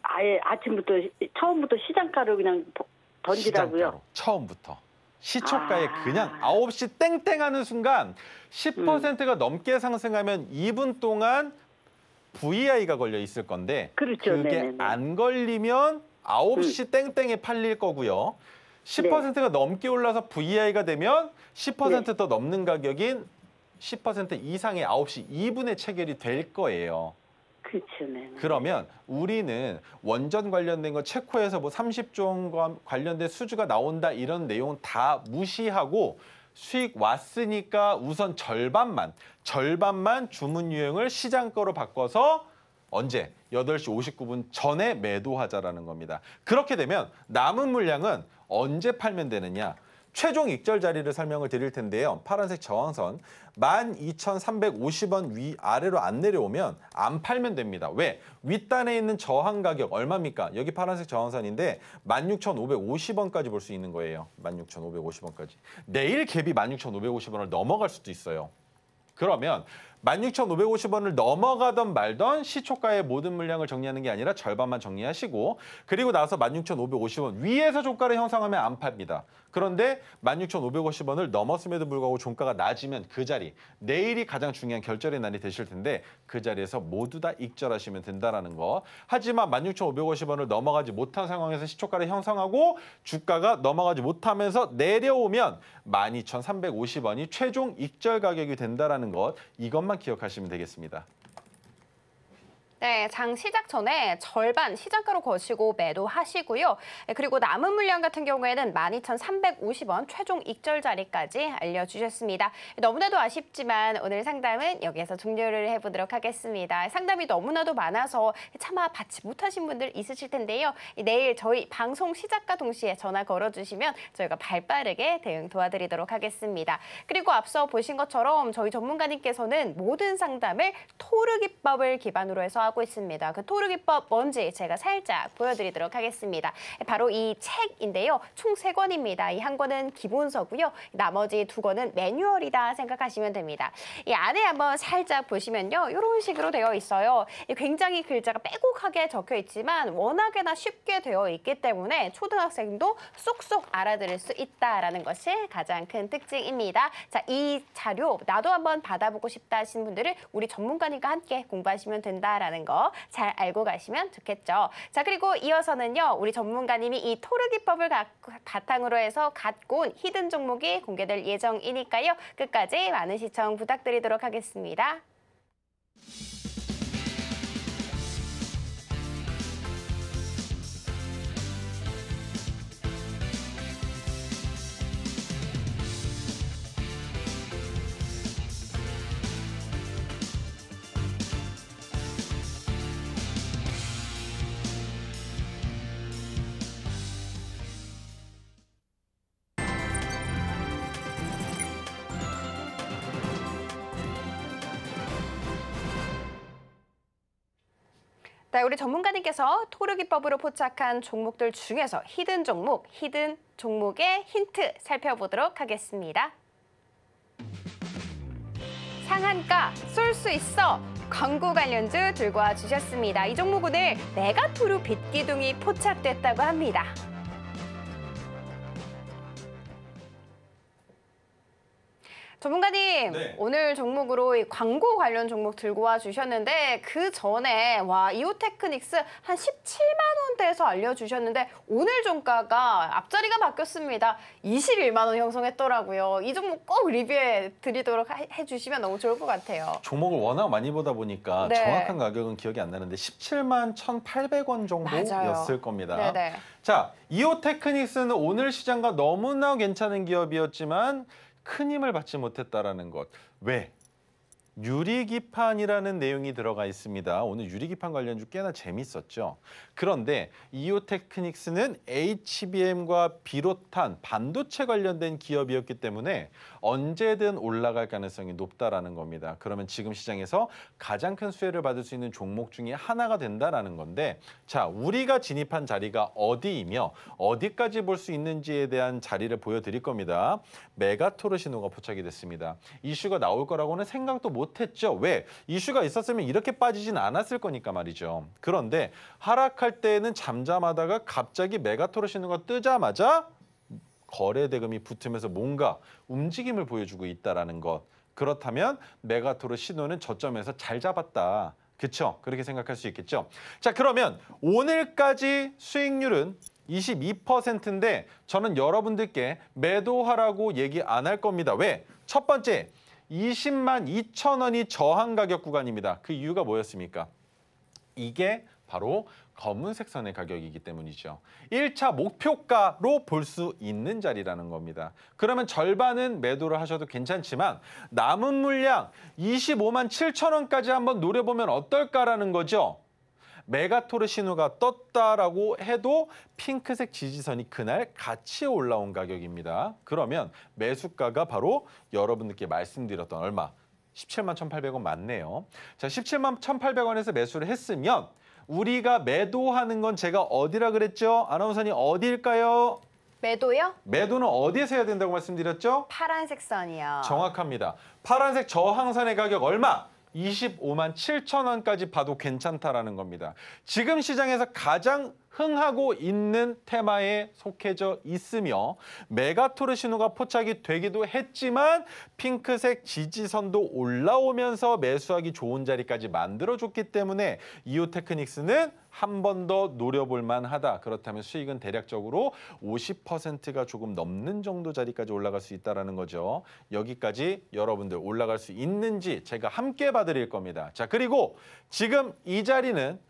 Speaker 6: 아예 아침부터 처음부터 시장가로 그냥 던지라고요.
Speaker 3: 시장가로. 처음부터. 시초가에
Speaker 6: 아.
Speaker 3: 그냥 9시 땡땡 하는 순간 10%가 넘게 상승하면 2분 동안 VI가 걸려 있을 건데
Speaker 6: 그렇죠.
Speaker 3: 그게
Speaker 6: 네네네.
Speaker 3: 안 걸리면 9시 땡땡에 팔릴 거고요. 10%가 넘게 올라서 VI가 되면 10% 더 넘는 가격인 10% 이상의 9시 2분에 체결이 될 거예요.
Speaker 6: 그렇죠. 네.
Speaker 3: 그러면 우리는 원전 관련된 거 체코에서 뭐 30조원과 관련된 수주가 나온다 이런 내용 다 무시하고 수익 왔으니까 우선 절반만 주문 유형을 시장가로 바꿔서 언제? 8시 59분 전에 매도하자라는 겁니다. 그렇게 되면 남은 물량은 언제 팔면 되느냐? 최종 익절 자리를 설명을 드릴 텐데요. 파란색 저항선 12,350원 위아래로 안 내려오면 안 팔면 됩니다. 왜? 윗단에 있는 저항 가격 얼마입니까? 여기 파란색 저항선인데 16,550원까지 볼 수 있는 거예요. 16,550원까지. 내일 갭이 16,550원을 넘어갈 수도 있어요. 그러면 16,550원을 넘어가던 말던 시초가의 모든 물량을 정리하는 게 아니라 절반만 정리하시고 그리고 나서 16,550원 위에서 종가를 형성하면 안 팝니다. 그런데 16,550원을 넘었음에도 불구하고 종가가 낮으면 그 자리, 내일이 가장 중요한 결절의 날이 되실 텐데 그 자리에서 모두 다 익절하시면 된다는 거. 하지만 16,550원을 넘어가지 못한 상황에서 시초가를 형성하고 주가가 넘어가지 못하면서 내려오면 12,350원이 최종 익절 가격이 된다는 것. 이것만 기억하시면 되겠습니다.
Speaker 2: 네, 장 시작 전에 절반 시장가로 거시고 매도하시고요. 그리고 남은 물량 같은 경우에는 12,350원 최종 익절 자리까지 알려주셨습니다. 너무나도 아쉽지만 오늘 상담은 여기에서 종료를 해보도록 하겠습니다. 상담이 너무나도 많아서 차마 받지 못하신 분들 있으실 텐데요. 내일 저희 방송 시작과 동시에 전화 걸어주시면 저희가 발빠르게 대응 도와드리도록 하겠습니다. 그리고 앞서 보신 것처럼 저희 전문가님께서는 모든 상담을 토르 기법을 기반으로 해서 하고 올라가고 있습니다. 그 토르 기법 뭔지 제가 살짝 보여드리도록 하겠습니다. 바로 이 책인데요. 총 3권입니다. 이 한 권은 기본서고요. 나머지 2권은 매뉴얼이다 생각하시면 됩니다. 이 안에 한번 살짝 보시면요. 이런 식으로 되어 있어요. 굉장히 글자가 빼곡하게 적혀 있지만 워낙에나 쉽게 되어 있기 때문에 초등학생도 쏙쏙 알아들을 수 있다라는 것이 가장 큰 특징입니다. 자, 이 자료 나도 한번 받아보고 싶다 하시는 분들은 우리 전문가님과 함께 공부하시면 된다라는 거 잘 알고 가시면 좋겠죠. 자, 그리고 이어서는요. 우리 전문가님이 이 토르 기법을 바탕으로 해서 갖고 온 히든 종목이 공개될 예정이니까요. 끝까지 많은 시청 부탁드리도록 하겠습니다. 네, 우리 전문가님께서 토르 기법으로 포착한 종목들 중에서 히든 종목의 힌트 살펴보도록 하겠습니다. 상한가 쏠 수 있어 광고 관련주 들고 와 주셨습니다. 이 종목 오늘 메가토르 빛기둥이 포착됐다고 합니다. 전문가님,
Speaker 3: 네.
Speaker 2: 오늘 종목으로 이 광고 관련 종목 들고 와 주셨는데 그 전에 이오테크닉스 한 17만 원대에서 알려주셨는데 오늘 종가가 앞자리가 바뀌었습니다. 21만 원 형성했더라고요. 이 종목 꼭 리뷰해 드리도록 해주시면 너무 좋을 것 같아요.
Speaker 3: 종목을 워낙 많이 보다 보니까
Speaker 2: 네.
Speaker 3: 정확한 가격은 기억이 안 나는데 17만 1,800원 정도였을 겁니다.
Speaker 2: 네네.
Speaker 3: 자, 이오테크닉스는 오늘 시장과 너무나 괜찮은 기업이었지만 큰 힘을 받지 못했다라는 것. 왜? 유리기판이라는 내용이 들어가 있습니다. 오늘 유리기판 관련주 꽤나 재밌었죠. 그런데 이오테크닉스는 HBM과 비롯한 반도체 관련된 기업이었기 때문에 언제든 올라갈 가능성이 높다라는 겁니다. 그러면 지금 시장에서 가장 큰 수혜를 받을 수 있는 종목 중에 하나가 된다라는 건데, 자, 우리가 진입한 자리가 어디이며 어디까지 볼 수 있는지에 대한 자리를 보여드릴 겁니다. 메가토르 신호가 포착이 됐습니다. 이슈가 나올 거라고는 생각도 못했죠. 왜? 이슈가 있었으면 이렇게 빠지진 않았을 거니까 말이죠. 그런데 하락할 때에는 잠잠하다가 갑자기 메가토르 신호가 뜨자마자 거래 대금이 붙으면서 뭔가 움직임을 보여주고 있다라는 것. 그렇다면 메가토르 신호는 저점에서 잘 잡았다. 그렇죠? 그렇게 생각할 수 있겠죠. 자, 그러면 오늘까지 수익률은 22%인데 저는 여러분들께 매도하라고 얘기 안 할 겁니다. 왜? 첫 번째, 20만 2천 원이 저항 가격 구간입니다. 그 이유가 뭐였습니까? 이게 바로 검은색 선의 가격이기 때문이죠. 1차 목표가로 볼 수 있는 자리라는 겁니다. 그러면 절반은 매도를 하셔도 괜찮지만 남은 물량 25만 7천 원까지 한번 노려보면 어떨까라는 거죠. 메가토르 신호가 떴다라고 해도 핑크색 지지선이 그날 같이 올라온 가격입니다. 그러면 매수가가 바로 여러분들께 말씀드렸던 얼마? 17만 1,800원 맞네요. 자, 17만 1,800원에서 매수를 했으면 우리가 매도하는 건 제가 어디라 그랬죠? 아나운서님 어디일까요?
Speaker 2: 매도요?
Speaker 3: 매도는 어디에서 해야 된다고 말씀드렸죠?
Speaker 2: 파란색 선이요.
Speaker 3: 정확합니다. 파란색 저항선의 가격 얼마? 25만 7천 원까지 봐도 괜찮다라는 겁니다. 지금 시장에서 가장 흥하고 있는 테마에 속해져 있으며 메가토르 신호가 포착이 되기도 했지만 핑크색 지지선도 올라오면서 매수하기 좋은 자리까지 만들어줬기 때문에 이오테크닉스는 한 번 더 노려볼 만하다. 그렇다면 수익은 대략적으로 50%가 조금 넘는 정도 자리까지 올라갈 수 있다는 거죠. 여기까지 여러분들 올라갈 수 있는지 제가 함께 봐드릴 겁니다. 자, 그리고 지금 이 자리는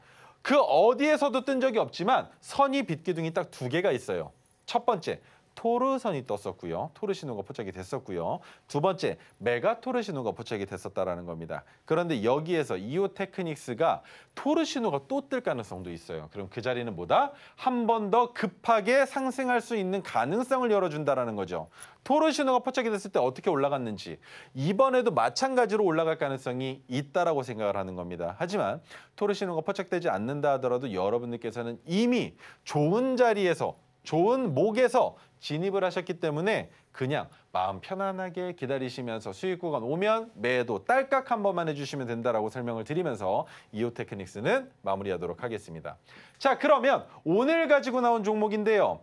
Speaker 3: 그 어디에서도 뜬 적이 없지만 선이 빛기둥이 딱 2개가 있어요. 첫 번째, 토르선이 떴었고요. 토르 신호가 포착이 됐었고요. 두 번째, 메가토르 신호가 포착이 됐었다라는 겁니다. 그런데 여기에서 이오테크닉스가 토르 신호가 또 뜰 가능성도 있어요. 그럼 그 자리는 뭐다? 한 번 더 급하게 상승할 수 있는 가능성을 열어준다라는 거죠. 토르 신호가 포착이 됐을 때 어떻게 올라갔는지 이번에도 마찬가지로 올라갈 가능성이 있다라고 생각을 하는 겁니다. 하지만 토르 신호가 포착되지 않는다 하더라도 여러분들께서는 이미 좋은 자리에서 좋은 목에서 진입을 하셨기 때문에 그냥 마음 편안하게 기다리시면서 수익 구간 오면 매도 딸깍 한 번만 해주시면 된다라고 설명을 드리면서 이오테크닉스는 마무리하도록 하겠습니다. 자, 그러면 오늘 가지고 나온 종목인데요.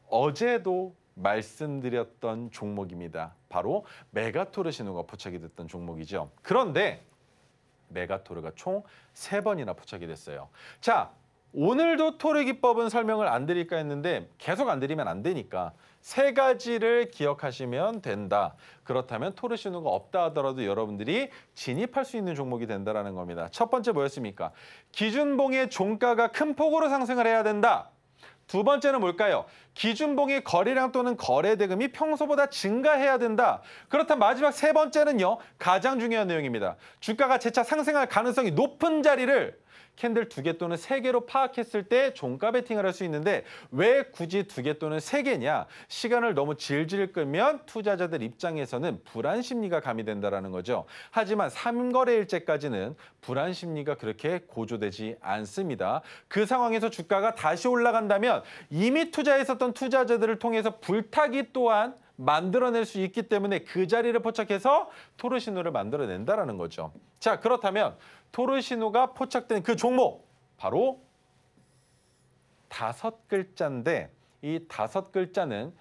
Speaker 3: 어제도 말씀드렸던 종목입니다. 바로 메가토르 신호가 포착이 됐던 종목이죠. 그런데 메가토르가 총 3번이나 포착이 됐어요. 자, 오늘도 토르 기법은 설명을 안 드릴까 했는데 계속 안 드리면 안 되니까 3가지를 기억하시면 된다. 그렇다면 토르 신호가 없다 하더라도 여러분들이 진입할 수 있는 종목이 된다는 겁니다. 첫 번째 뭐였습니까? 기준봉의 종가가 큰 폭으로 상승을 해야 된다. 두 번째는 뭘까요? 기준봉의 거래량 또는 거래 대금이 평소보다 증가해야 된다. 그렇다면 마지막 3번째는요. 가장 중요한 내용입니다. 주가가 재차 상승할 가능성이 높은 자리를 캔들 2개 또는 3개로 파악했을 때 종가 베팅을 할 수 있는데 왜 굳이 2개 또는 3개냐? 시간을 너무 질질 끌면 투자자들 입장에서는 불안 심리가 가미된다는 거죠. 하지만 3거래일째까지는 불안 심리가 그렇게 고조되지 않습니다. 그 상황에서 주가가 다시 올라간다면 이미 투자했었던 투자자들을 통해서 불타기 또한 만들어낼 수 있기 때문에 그 자리를 포착해서 토르 신호를 만들어낸다는 거죠. 자, 그렇다면 토르 신호가 포착된 그 종목 바로 5글자인데 이 5글자는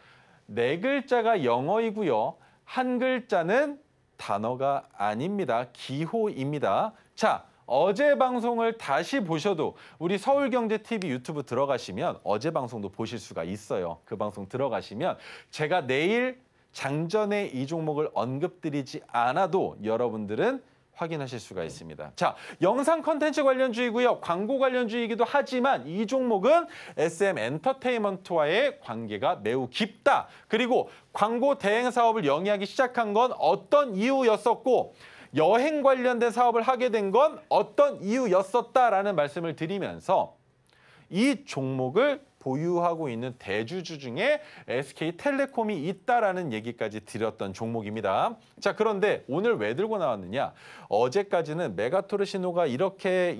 Speaker 3: 4글자가 영어이고요. 1글자는 단어가 아닙니다. 기호입니다. 자, 어제 방송을 다시 보셔도 우리 서울경제TV 유튜브 들어가시면 어제 방송도 보실 수가 있어요. 그 방송 들어가시면 제가 내일 장전에 이 종목을 언급드리지 않아도 여러분들은 확인하실 수가 있습니다. 자, 영상 컨텐츠 관련주이고요. 광고 관련주이기도 하지만 이 종목은 SM 엔터테인먼트와의 관계가 매우 깊다. 그리고 광고 대행 사업을 영위하기 시작한 건 어떤 이유였었고 여행 관련된 사업을 하게 된 건 어떤 이유였었다라는 말씀을 드리면서 이 종목을 보유하고 있는 대주주 중에 SK텔레콤이 있다라는 얘기까지 드렸던 종목입니다. 자, 그런데 오늘 왜 들고 나왔느냐? 어제까지는 메가토르 신호가 이렇게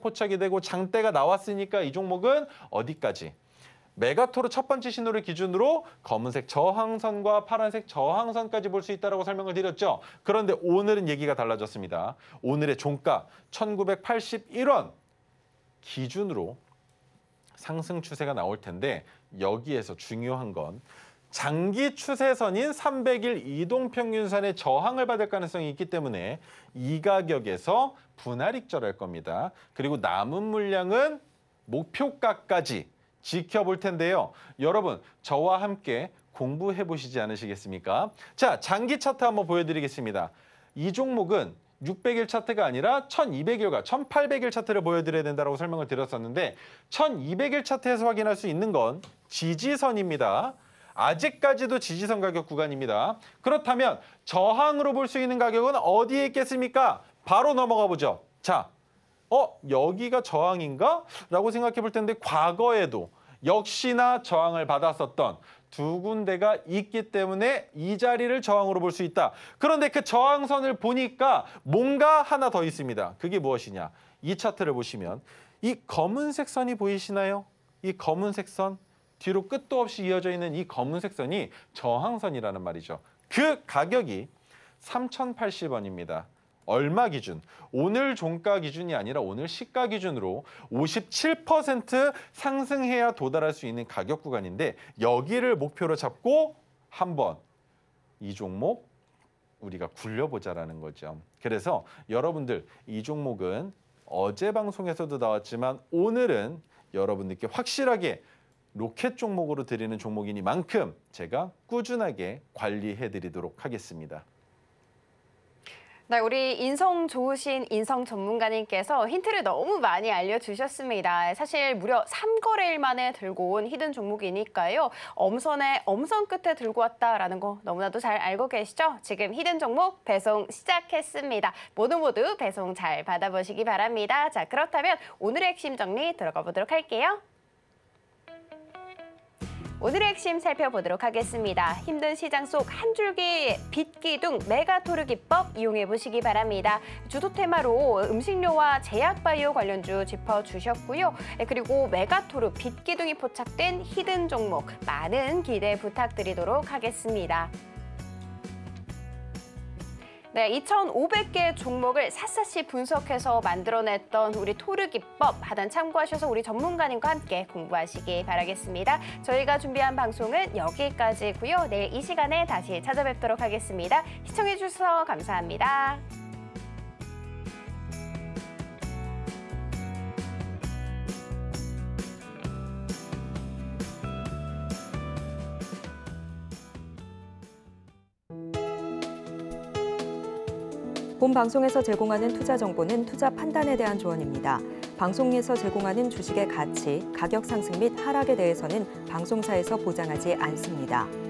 Speaker 3: 포착이 되고 장대가 나왔으니까 이 종목은 어디까지? 메가토르 첫 번째 신호를 기준으로 검은색 저항선과 파란색 저항선까지 볼 수 있다고 설명을 드렸죠. 그런데 오늘은 얘기가 달라졌습니다. 오늘의 종가 1981원 기준으로 상승 추세가 나올 텐데 여기에서 중요한 건 장기 추세선인 300일 이동평균선의 저항을 받을 가능성이 있기 때문에 이 가격에서 분할 익절할 겁니다. 그리고 남은 물량은 목표가까지 지켜볼 텐데요. 여러분, 저와 함께 공부해 보시지 않으시겠습니까? 자, 장기 차트 한번 보여드리겠습니다. 이 종목은 600일 차트가 아니라 1200일과 1800일 차트를 보여드려야 된다고 설명을 드렸었는데 1200일 차트에서 확인할 수 있는 건 지지선입니다. 아직까지도 지지선 가격 구간입니다. 그렇다면 저항으로 볼 수 있는 가격은 어디에 있겠습니까? 바로 넘어가 보죠. 자, 여기가 저항인가? 라고 생각해 볼 텐데 과거에도 역시나 저항을 받았었던 두 군데가 있기 때문에 이 자리를 저항으로 볼 수 있다. 그런데 그 저항선을 보니까 뭔가 하나 더 있습니다. 그게 무엇이냐? 이 차트를 보시면 이 검은색 선이 보이시나요? 이 검은색 선, 뒤로 끝도 없이 이어져 있는 이 검은색 선이 저항선이라는 말이죠. 그 가격이 3,080원입니다. 얼마 기준? 오늘 종가 기준이 아니라 오늘 시가 기준으로 57% 상승해야 도달할 수 있는 가격 구간인데 여기를 목표로 잡고 한번 이 종목 우리가 굴려보자라는 거죠. 그래서 여러분들 이 종목은 어제 방송에서도 나왔지만 오늘은 여러분들께 확실하게 로켓 종목으로 드리는 종목이니만큼 제가 꾸준하게 관리해드리도록 하겠습니다.
Speaker 2: 네, 우리 인성 좋으신 인성 전문가님께서 힌트를 너무 많이 알려주셨습니다. 사실 무려 3거래일 만에 들고 온 히든 종목이니까요. 엄선의 엄선 끝에 들고 왔다라는 거 너무나도 잘 알고 계시죠? 지금 히든 종목 배송 시작했습니다. 모두 배송 잘 받아보시기 바랍니다. 자, 그렇다면 오늘의 핵심 정리 들어가 보도록 할게요. 오늘의 핵심 살펴보도록 하겠습니다. 힘든 시장 속 한 줄기 빛기둥 메가토르 기법 이용해 보시기 바랍니다. 주도 테마로 음식료와 제약바이오 관련주 짚어주셨고요. 그리고 메가토르 빛기둥이 포착된 히든 종목 많은 기대 부탁드리도록 하겠습니다. 네, 2,500개 종목을 샅샅이 분석해서 만들어냈던 우리 토르 기법 하단 참고하셔서 우리 전문가님과 함께 공부하시기 바라겠습니다. 저희가 준비한 방송은 여기까지고요. 내일 이 시간에 다시 찾아뵙도록 하겠습니다. 시청해 주셔서 감사합니다.
Speaker 1: 본 방송에서 제공하는 투자 정보는 투자 판단에 대한 조언입니다. 방송에서 제공하는 주식의 가치, 가격 상승 및 하락에 대해서는 방송사에서 보장하지 않습니다.